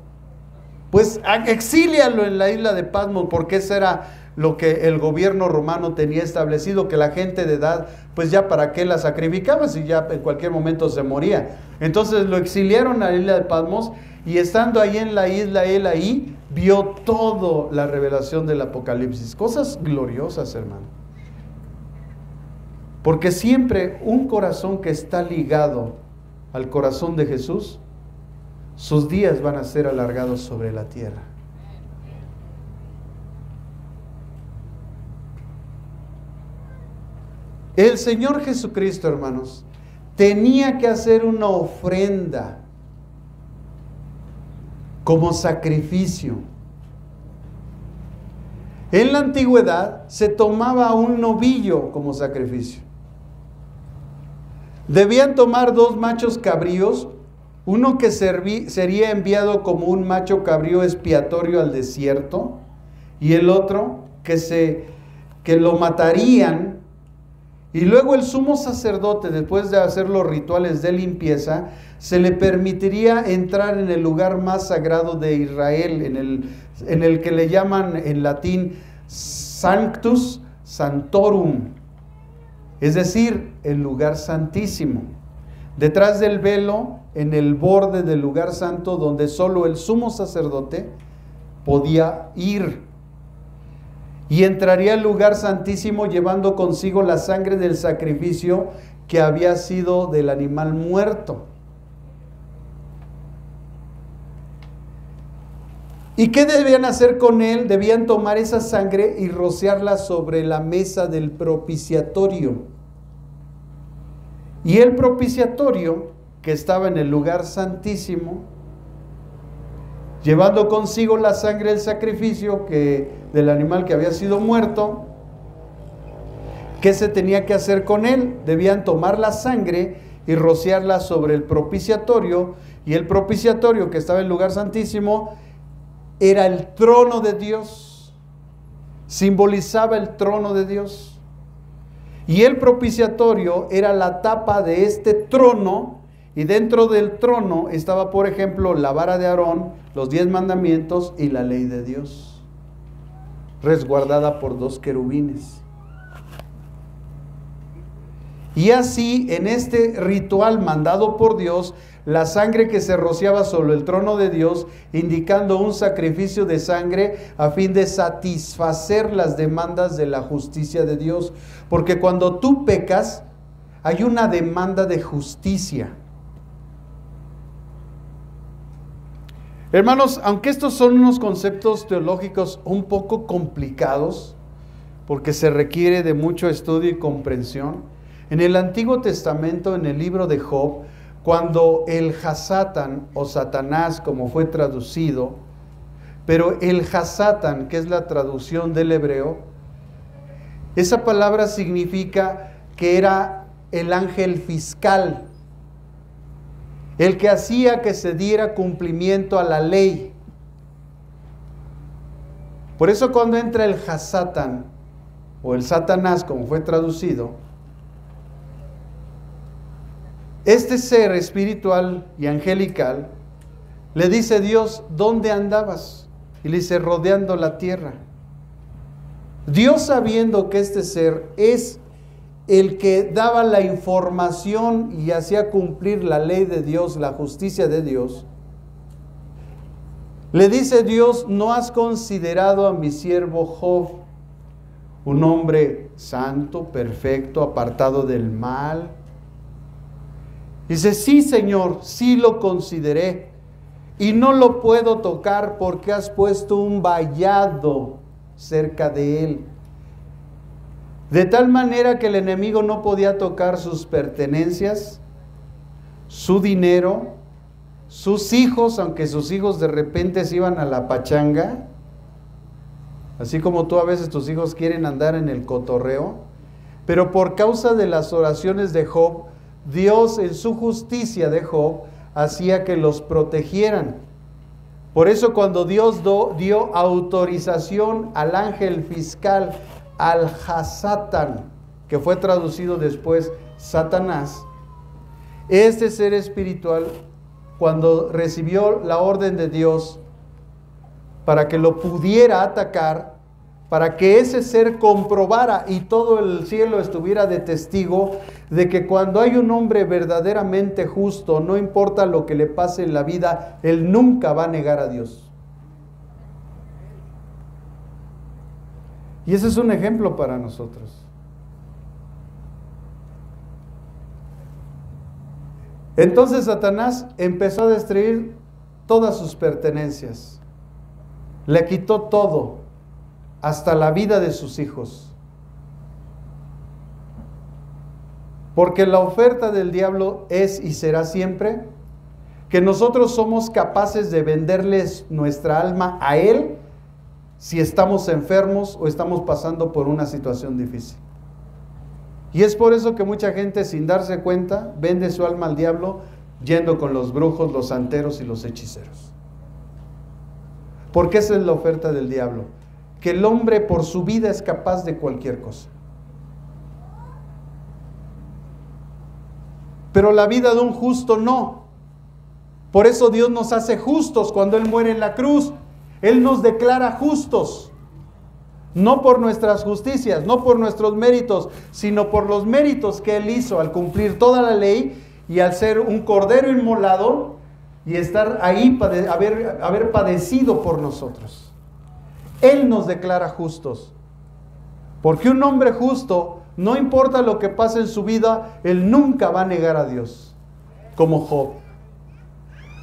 Pues exílialo en la isla de Patmos, porque ese era lo que el gobierno romano tenía establecido, que la gente de edad, pues ya para qué la sacrificaba si ya en cualquier momento se moría. Entonces lo exiliaron a la isla de Patmos, y estando ahí en la isla, él ahí vio toda la revelación del Apocalipsis. Cosas gloriosas, hermano. Porque siempre un corazón que está ligado al corazón de Jesús, sus días van a ser alargados sobre la tierra. El Señor Jesucristo, hermanos, tenía que hacer una ofrenda como sacrificio. En la antigüedad se tomaba un novillo como sacrificio. Debían tomar 2 machos cabríos, uno que sería enviado como un macho cabrío expiatorio al desierto, y el otro que lo matarían, y luego el sumo sacerdote, después de hacer los rituales de limpieza, se le permitiría entrar en el lugar más sagrado de Israel, en el que le llaman en latín Sanctus Sanctorum, es decir, el lugar santísimo. Detrás del velo, en el borde del lugar santo, donde solo el sumo sacerdote podía ir. Y entraría al lugar santísimo llevando consigo la sangre del sacrificio que había sido del animal muerto. ¿Y qué debían hacer con él? Debían tomar esa sangre y rociarla sobre la mesa del propiciatorio. Y el propiciatorio, que estaba en el lugar santísimo, llevando consigo la sangre del sacrificio del animal que había sido muerto, ¿qué se tenía que hacer con él? Debían tomar la sangre y rociarla sobre el propiciatorio, y el propiciatorio, que estaba en el lugar santísimo, era el trono de Dios, simbolizaba el trono de Dios. Y el propiciatorio era la tapa de este trono, y dentro del trono estaba, por ejemplo, la vara de Aarón, los 10 mandamientos y la ley de Dios, resguardada por 2 querubines. Y así, en este ritual mandado por Dios, la sangre que se rociaba sobre el trono de Dios, indicando un sacrificio de sangre a fin de satisfacer las demandas de la justicia de Dios. Porque cuando tú pecas, hay una demanda de justicia. Hermanos, aunque estos son unos conceptos teológicos un poco complicados, porque se requiere de mucho estudio y comprensión, en el Antiguo Testamento, en el libro de Job, cuando el Hasatán o Satanás, como fue traducido, pero el Hasatán, que es la traducción del hebreo, esa palabra significa que era el ángel fiscal, el que hacía que se diera cumplimiento a la ley. Por eso cuando entra el Hasatán o el Satanás, como fue traducido, este ser espiritual y angelical le dice a Dios, ¿dónde andabas? Y le dice, rodeando la tierra. Dios, sabiendo que este ser es el que daba la información y hacía cumplir la ley de Dios, la justicia de Dios, le dice Dios, ¿no has considerado a mi siervo Job, un hombre santo, perfecto, apartado del mal? Dice, sí, Señor, sí lo consideré, y no lo puedo tocar porque has puesto un vallado cerca de él, de tal manera que el enemigo no podía tocar sus pertenencias, su dinero, sus hijos, aunque sus hijos de repente se iban a la pachanga, así como tú a veces tus hijos quieren andar en el cotorreo, pero por causa de las oraciones de Job, Dios en su justicia de Job hacía que los protegieran. Por eso cuando Dios dio autorización al ángel fiscal, al Hasatán, que fue traducido después Satanás, este ser espiritual, cuando recibió la orden de Dios para que lo pudiera atacar, para que ese ser comprobara y todo el cielo estuviera de testigo de que cuando hay un hombre verdaderamente justo, no importa lo que le pase en la vida, él nunca va a negar a Dios. Y ese es un ejemplo para nosotros. Entonces Satanás empezó a destruir todas sus pertenencias. Le quitó todo, hasta la vida de sus hijos. Porque la oferta del diablo es y será siempre que nosotros somos capaces de venderles nuestra alma a él si estamos enfermos o estamos pasando por una situación difícil. Y es por eso que mucha gente, sin darse cuenta, vende su alma al diablo yendo con los brujos, los santeros y los hechiceros. Porque esa es la oferta del diablo, que el hombre por su vida es capaz de cualquier cosa. Pero la vida de un justo no. Por eso Dios nos hace justos cuando Él muere en la cruz. Él nos declara justos. No por nuestras justicias, no por nuestros méritos, sino por los méritos que Él hizo al cumplir toda la ley y al ser un cordero inmolado y estar ahí, haber padecido por nosotros. Él nos declara justos. Porque un hombre justo, no importa lo que pase en su vida, él nunca va a negar a Dios, como Job.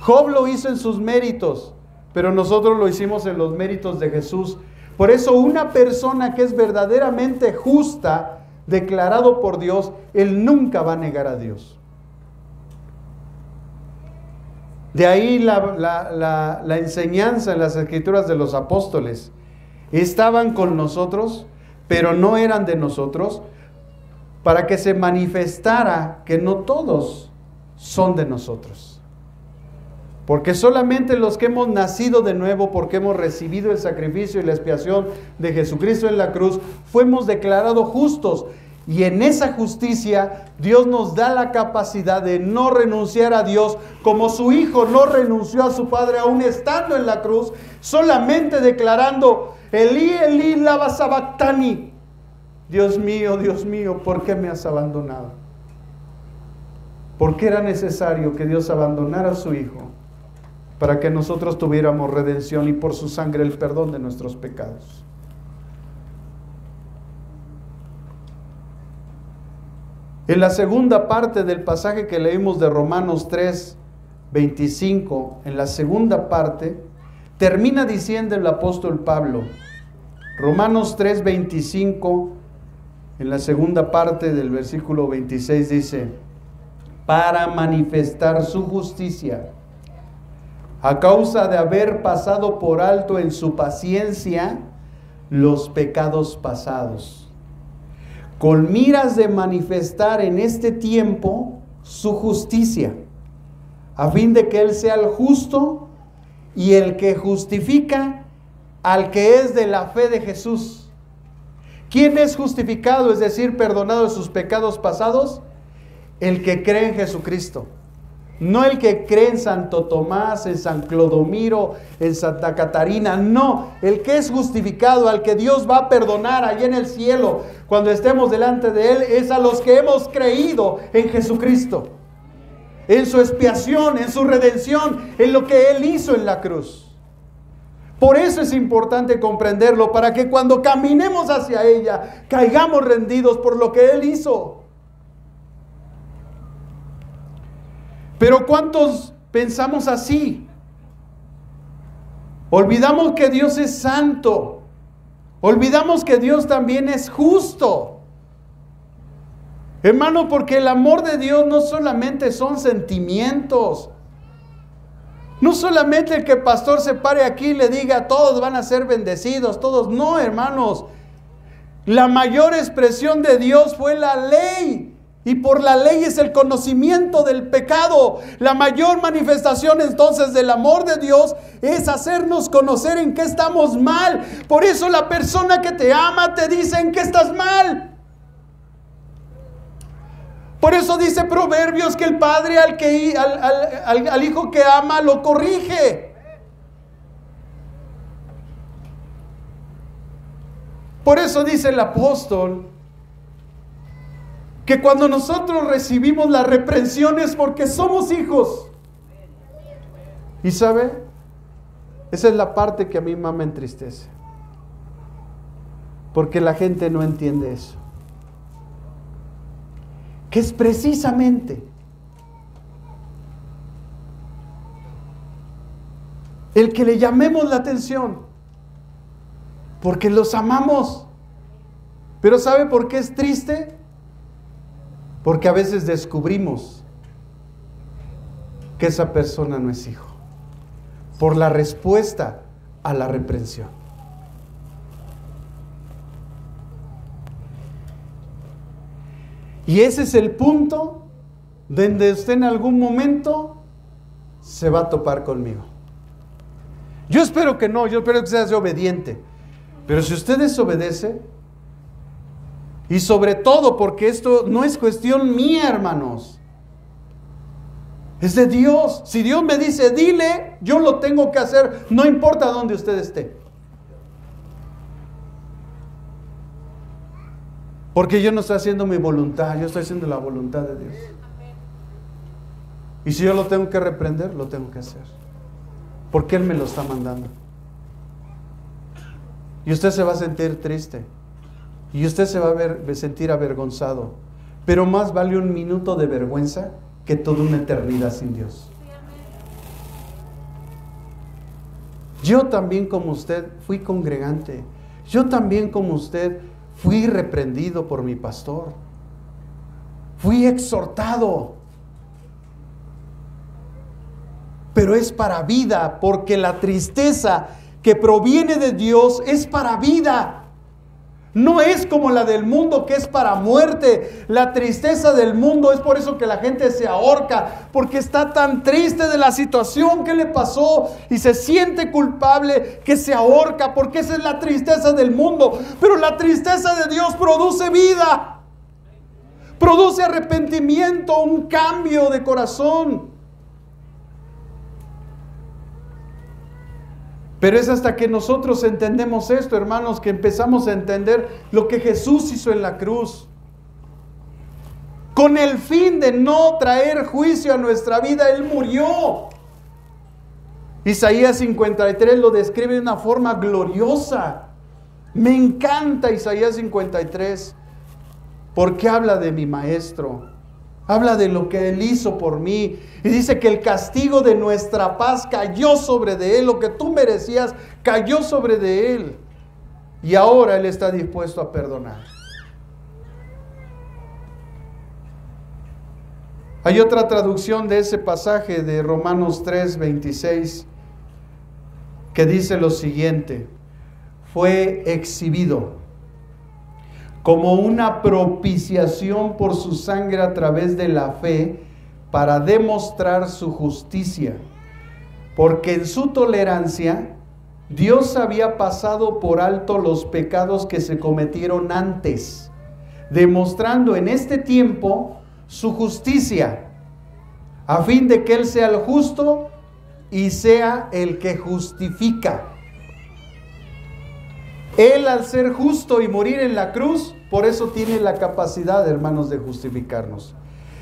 Job lo hizo en sus méritos, pero nosotros lo hicimos en los méritos de Jesús. Por eso una persona que es verdaderamente justa, declarado por Dios, él nunca va a negar a Dios. De ahí la enseñanza en las escrituras de los apóstoles. Estaban con nosotros, pero no eran de nosotros, para que se manifestara que no todos son de nosotros. Porque solamente los que hemos nacido de nuevo, porque hemos recibido el sacrificio y la expiación de Jesucristo en la cruz, fuimos declarados justos. Y en esa justicia Dios nos da la capacidad de no renunciar a Dios, como su Hijo no renunció a su Padre aún estando en la cruz, solamente declarando: Elí, Elí, lama sabactani. Dios mío, ¿por qué me has abandonado? Porque era necesario que Dios abandonara a su Hijo para que nosotros tuviéramos redención y por su sangre el perdón de nuestros pecados. En la segunda parte del pasaje que leímos de Romanos 3:25, en la segunda parte, termina diciendo el apóstol Pablo, Romanos 3:25, en la segunda parte del versículo 26 dice: para manifestar su justicia, a causa de haber pasado por alto en su paciencia los pecados pasados, con miras de manifestar en este tiempo su justicia, a fin de que Él sea el justo y el que justifica al que es de la fe de Jesús. ¿Quién es justificado, es decir, perdonado de sus pecados pasados? El que cree en Jesucristo. No el que cree en Santo Tomás, en San Clodomiro, en Santa Catarina. No, el que es justificado, al que Dios va a perdonar allá en el cielo, cuando estemos delante de Él, es a los que hemos creído en Jesucristo, en su expiación, en su redención, en lo que Él hizo en la cruz. Por eso es importante comprenderlo, para que cuando caminemos hacia ella, caigamos rendidos por lo que Él hizo. Pero ¿cuántos pensamos así? Olvidamos que Dios es santo. Olvidamos que Dios también es justo. Hermano, porque el amor de Dios no solamente son sentimientos. No solamente el que el pastor se pare aquí y le diga todos van a ser bendecidos, todos. No, hermanos. La mayor expresión de Dios fue la ley. Y por la ley es el conocimiento del pecado. La mayor manifestación entonces del amor de Dios es hacernos conocer en qué estamos mal. Por eso la persona que te ama te dice en qué estás mal. Por eso dice Proverbios que el padre al hijo que ama lo corrige. Por eso dice el apóstol que cuando nosotros recibimos la reprensión es porque somos hijos. ¿Y sabe? Esa es la parte que a mí más me entristece. Porque la gente no entiende eso. Que es precisamente el que le llamemos la atención, porque los amamos. Pero ¿sabe por qué es triste? Porque a veces descubrimos que esa persona no es hijo, por la respuesta a la reprensión. Y ese es el punto donde usted en algún momento se va a topar conmigo. Yo espero que no, yo espero que sea obediente. Pero si usted desobedece, y sobre todo porque esto no es cuestión mía, hermanos, es de Dios. Si Dios me dice, dile, yo lo tengo que hacer, no importa dónde usted esté. Porque yo no estoy haciendo mi voluntad, yo estoy haciendo la voluntad de Dios. Y si yo lo tengo que reprender, lo tengo que hacer. Porque Él me lo está mandando. Y usted se va a sentir triste. Y usted se va a sentir avergonzado. Pero más vale un minuto de vergüenza que toda una eternidad sin Dios. Yo también como usted fui congregante. Yo también como usted fui reprendido por mi pastor. Fui exhortado. Pero es para vida, porque la tristeza que proviene de Dios es para vida. No es como la del mundo, que es para muerte. La tristeza del mundo es por eso que la gente se ahorca, porque está tan triste de la situación que le pasó y se siente culpable que se ahorca, porque esa es la tristeza del mundo. Pero la tristeza de Dios produce vida, produce arrepentimiento, un cambio de corazón. Pero es hasta que nosotros entendemos esto, hermanos, que empezamos a entender lo que Jesús hizo en la cruz. Con el fin de no traer juicio a nuestra vida, Él murió. Isaías 53 lo describe de una forma gloriosa. Me encanta Isaías 53, porque habla de mi maestro. Habla de lo que Él hizo por mí. Y dice que el castigo de nuestra paz cayó sobre de Él. Lo que tú merecías cayó sobre de Él. Y ahora Él está dispuesto a perdonar. Hay otra traducción de ese pasaje de Romanos 3:26 que dice lo siguiente: fue exhibido como una propiciación por su sangre a través de la fe, para demostrar su justicia. Porque en su tolerancia, Dios había pasado por alto los pecados que se cometieron antes, demostrando en este tiempo su justicia, a fin de que Él sea el justo y sea el que justifica. Él, al ser justo y morir en la cruz, por eso tiene la capacidad, hermanos, de justificarnos.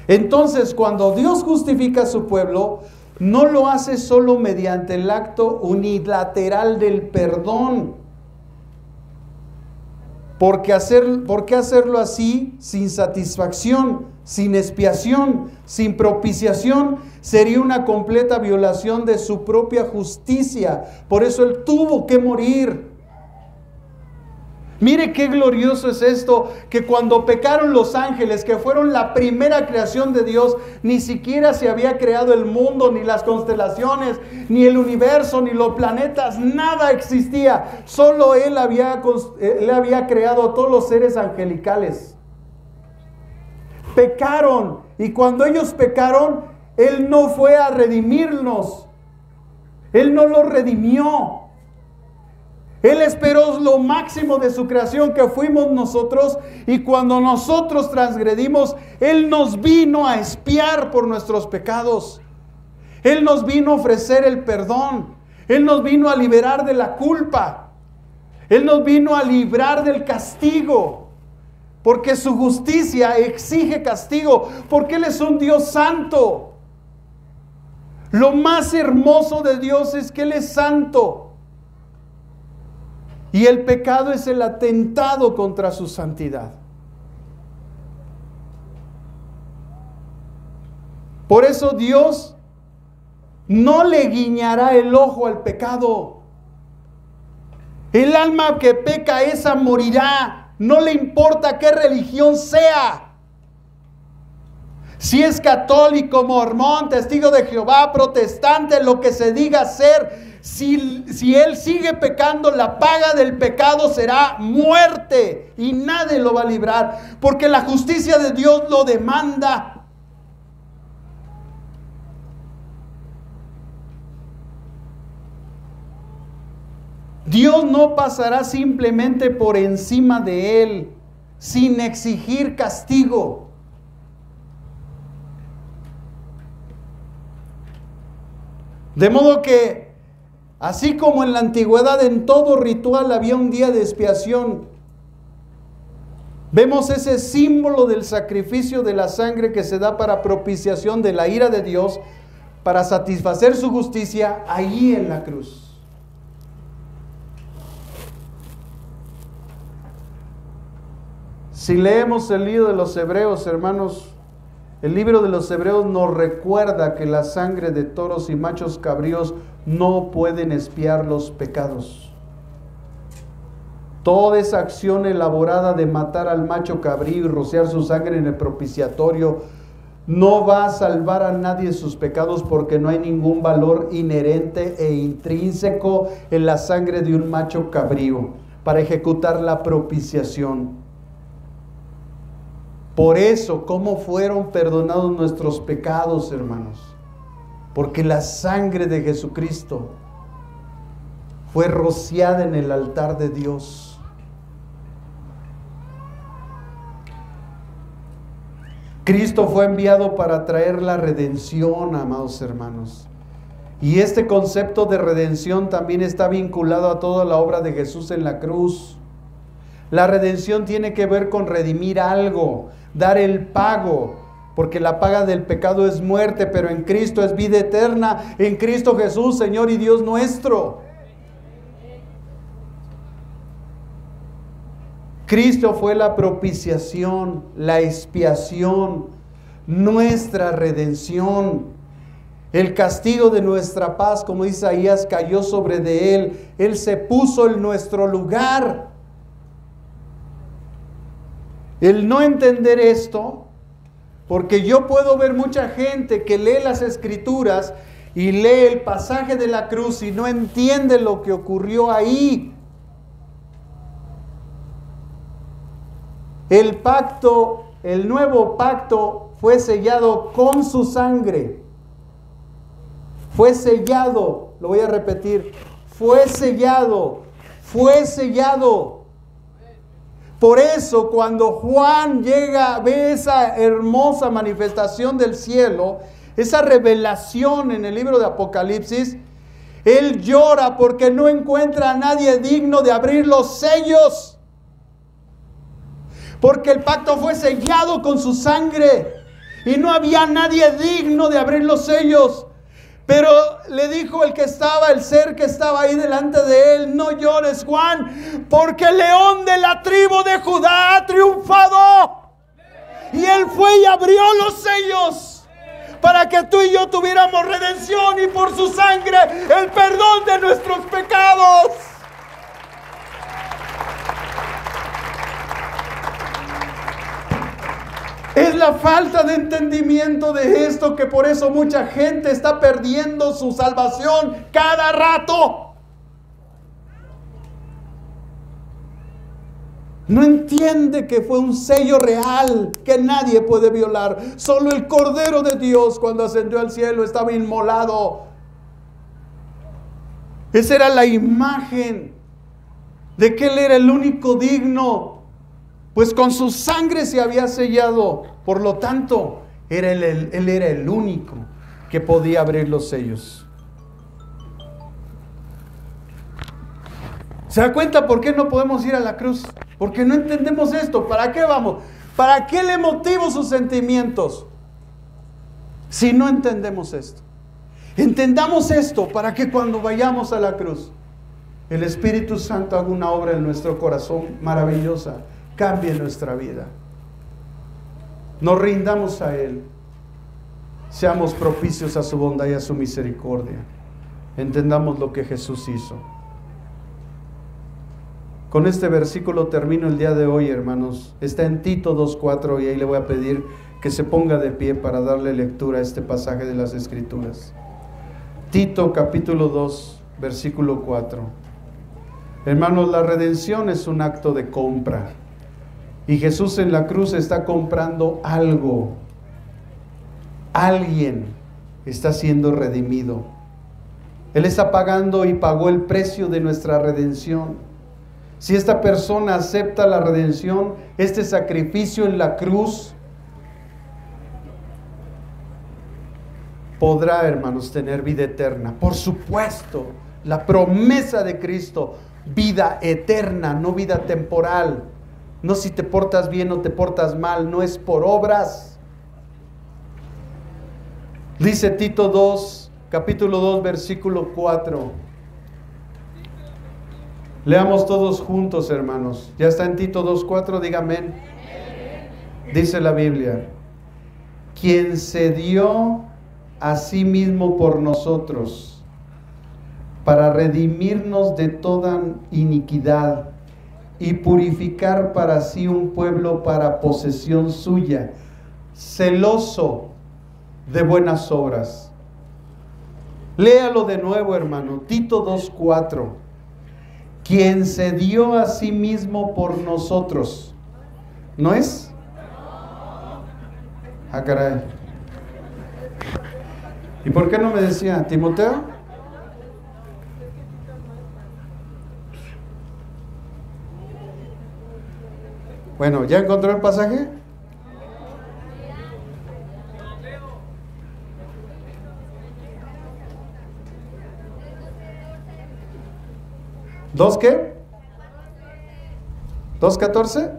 Entonces, cuando Dios justifica a su pueblo, no lo hace solo mediante el acto unilateral del perdón. ¿Por qué hacerlo así, sin satisfacción, sin expiación, sin propiciación? Sería una completa violación de su propia justicia. Por eso Él tuvo que morir. Mire qué glorioso es esto, que cuando pecaron los ángeles, que fueron la primera creación de Dios, ni siquiera se había creado el mundo, ni las constelaciones, ni el universo, ni los planetas, nada existía. Solo Él había creado a todos los seres angelicales. Pecaron, y cuando ellos pecaron, Él no fue a redimirnos. Él no los redimió. Él esperó lo máximo de su creación, que fuimos nosotros, y cuando nosotros transgredimos, Él nos vino a expiar por nuestros pecados. Él nos vino a ofrecer el perdón. Él nos vino a liberar de la culpa. Él nos vino a librar del castigo, porque su justicia exige castigo, porque Él es un Dios santo. Lo más hermoso de Dios es que Él es santo. Y el pecado es el atentado contra su santidad. Por eso Dios no le guiñará el ojo al pecado. El alma que peca, esa morirá, no le importa qué religión sea. Si es católico, mormón, testigo de Jehová, protestante, lo que se diga ser, si él sigue pecando, la paga del pecado será muerte y nadie lo va a librar, porque la justicia de Dios lo demanda. Dios no pasará simplemente por encima de él sin exigir castigo. De modo que, así como en la antigüedad en todo ritual había un día de expiación, vemos ese símbolo del sacrificio de la sangre que se da para propiciación de la ira de Dios, para satisfacer su justicia allí en la cruz. Si leemos el libro de los Hebreos, hermanos, el libro de los Hebreos nos recuerda que la sangre de toros y machos cabríos no pueden expiar los pecados. Toda esa acción elaborada de matar al macho cabrío y rociar su sangre en el propiciatorio no va a salvar a nadie de sus pecados, porque no hay ningún valor inherente e intrínseco en la sangre de un macho cabrío para ejecutar la propiciación. Por eso, ¿cómo fueron perdonados nuestros pecados, hermanos? Porque la sangre de Jesucristo fue rociada en el altar de Dios. Cristo fue enviado para traer la redención, amados hermanos. Y este concepto de redención también está vinculado a toda la obra de Jesús en la cruz. La redención tiene que ver con redimir algo, dar el pago, porque la paga del pecado es muerte, pero en Cristo es vida eterna, en Cristo Jesús, Señor y Dios nuestro. Cristo fue la propiciación, la expiación, nuestra redención. El castigo de nuestra paz, como dice Isaías, cayó sobre de él. Él se puso en nuestro lugar. El no entender esto, porque yo puedo ver mucha gente que lee las Escrituras y lee el pasaje de la cruz y no entiende lo que ocurrió ahí. El pacto, el nuevo pacto fue sellado con su sangre. Fue sellado, lo voy a repetir, fue sellado, fue sellado. Por eso cuando Juan llega, ve esa hermosa manifestación del cielo, esa revelación en el libro de Apocalipsis, él llora porque no encuentra a nadie digno de abrir los sellos. Porque el pacto fue sellado con su sangre y no había nadie digno de abrir los sellos. Pero le dijo el ser que estaba ahí delante de él: no llores, Juan, porque el león de la tribu de Judá ha triunfado. Y él fue y abrió los sellos para que tú y yo tuviéramos redención y por su sangre el perdón de nuestros pecados. Es la falta de entendimiento de esto que por eso mucha gente está perdiendo su salvación cada rato. No entiende que fue un sello real que nadie puede violar. Solo el Cordero de Dios, cuando ascendió al cielo, estaba inmolado. Esa era la imagen de que Él era el único digno, pues con su sangre se había sellado. Por lo tanto, Él era el único que podía abrir los sellos. ¿Se da cuenta por qué no podemos ir a la cruz? Porque no entendemos esto. ¿Para qué vamos? ¿Para qué le motivo sus sentimientos? Si no entendemos esto. Entendamos esto para que cuando vayamos a la cruz, el Espíritu Santo haga una obra en nuestro corazón maravillosa. Cambie nuestra vida. Nos rindamos a Él. Seamos propicios a su bondad y a su misericordia. Entendamos lo que Jesús hizo. Con este versículo termino el día de hoy, hermanos. Está en Tito 2:4 y ahí le voy a pedir que se ponga de pie para darle lectura a este pasaje de las Escrituras. Tito capítulo 2, versículo 4. Hermanos, la redención es un acto de compra. Y Jesús en la cruz está comprando algo. Alguien está siendo redimido. Él está pagando y pagó el precio de nuestra redención. Si esta persona acepta la redención, este sacrificio en la cruz, podrá, hermanos, tener vida eterna. Por supuesto, la promesa de Cristo, vida eterna, no vida temporal. No si te portas bien o te portas mal, no es por obras. Dice Tito 2, capítulo 2, versículo 4. Leamos todos juntos, hermanos. Ya está en Tito 2:4, dígame. Amén. Dice la Biblia: quien se dio a sí mismo por nosotros, para redimirnos de toda iniquidad y purificar para sí un pueblo para posesión suya, celoso de buenas obras. Léalo de nuevo, hermano. Tito 2:4. Quien se dio a sí mismo por nosotros. ¿No es? Ah, caray. ¿Y por qué no me decía Timoteo? Bueno, ¿ya encontró el pasaje? ¿2 qué? ¿2:14?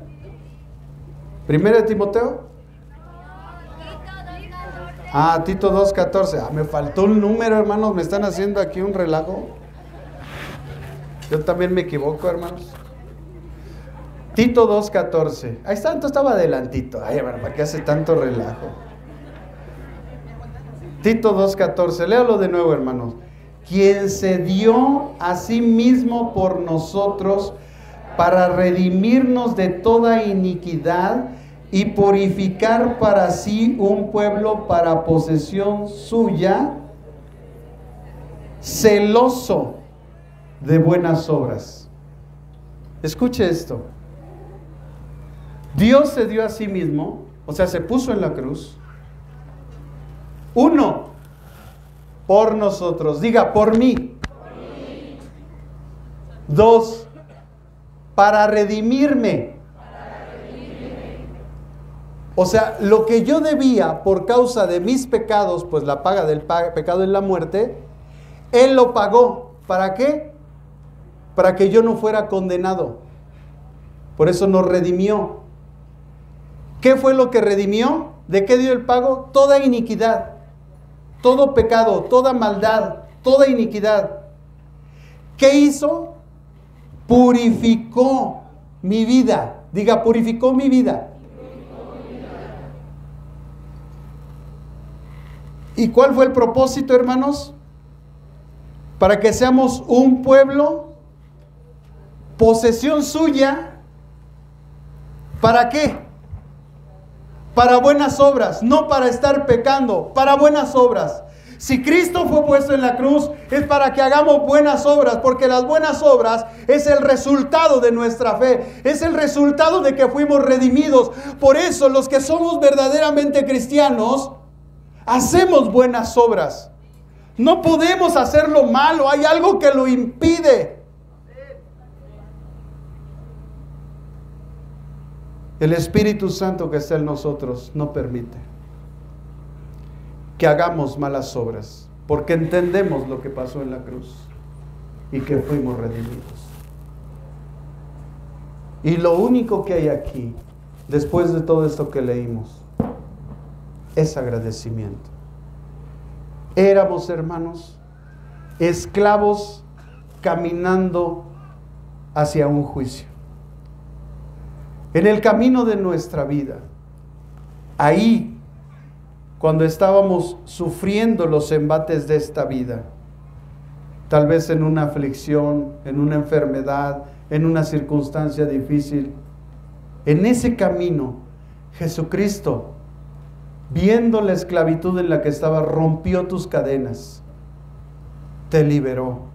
¿Primera de Timoteo? Ah, Tito 2:14. Ah, me faltó un número, hermanos. Me están haciendo aquí un relajo. Yo también me equivoco, hermanos. Tito 2:14. Ahí está, entonces estaba adelantito. Ay, hermano, ¿para qué hace tanto relajo? Tito 2:14. Léalo de nuevo, hermanos. Quien se dio a sí mismo por nosotros para redimirnos de toda iniquidad y purificar para sí un pueblo para posesión suya, celoso de buenas obras. Escuche esto. Dios se dio a sí mismo, o sea, se puso en la cruz. 1, por nosotros. Diga, por mí. 2, para redimirme. O sea, lo que yo debía por causa de mis pecados, pues la paga del pecado es la muerte, Él lo pagó. ¿Para qué? Para que yo no fuera condenado. Por eso nos redimió. ¿Qué fue lo que redimió? ¿De qué dio el pago? Toda iniquidad, todo pecado, toda maldad, toda iniquidad. ¿Qué hizo? Purificó mi vida. Diga, purificó mi vida. ¿Y cuál fue el propósito, hermanos? Para que seamos un pueblo, posesión suya. ¿Para qué? Para buenas obras, no para estar pecando, para buenas obras. Si Cristo fue puesto en la cruz, es para que hagamos buenas obras, porque las buenas obras es el resultado de nuestra fe, es el resultado de que fuimos redimidos. Por eso los que somos verdaderamente cristianos, hacemos buenas obras. No podemos hacerlo malo, hay algo que lo impide. El Espíritu Santo que está en nosotros no permite que hagamos malas obras, porque entendemos lo que pasó en la cruz y que fuimos redimidos. Y lo único que hay aquí, después de todo esto que leímos, es agradecimiento. Éramos, hermanos, esclavos caminando hacia un juicio. En el camino de nuestra vida, ahí, cuando estábamos sufriendo los embates de esta vida, tal vez en una aflicción, en una enfermedad, en una circunstancia difícil. En ese camino, Jesucristo, viendo la esclavitud en la que estaba, rompió tus cadenas, te liberó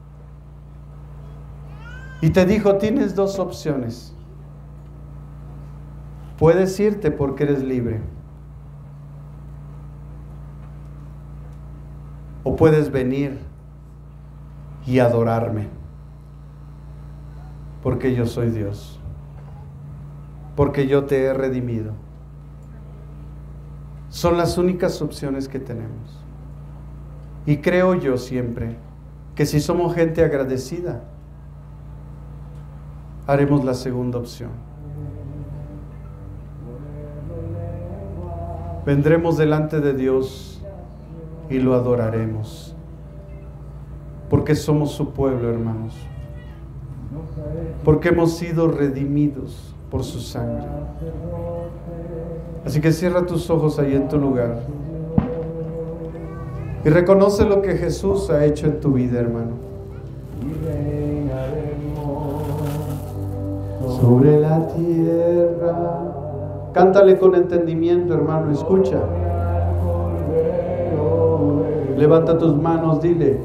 y te dijo: tienes dos opciones. Puedes irte porque eres libre, o puedes venir y adorarme, porque yo soy Dios, porque yo te he redimido. Son las únicas opciones que tenemos. Y creo yo siempre que si somos gente agradecida, haremos la segunda opción. Vendremos delante de Dios y lo adoraremos, porque somos su pueblo, hermanos, porque hemos sido redimidos por su sangre. Así que cierra tus ojos ahí en tu lugar y reconoce lo que Jesús ha hecho en tu vida, hermano. Sobre la tierra. Cántale con entendimiento, hermano, escucha. Levanta tus manos, dile: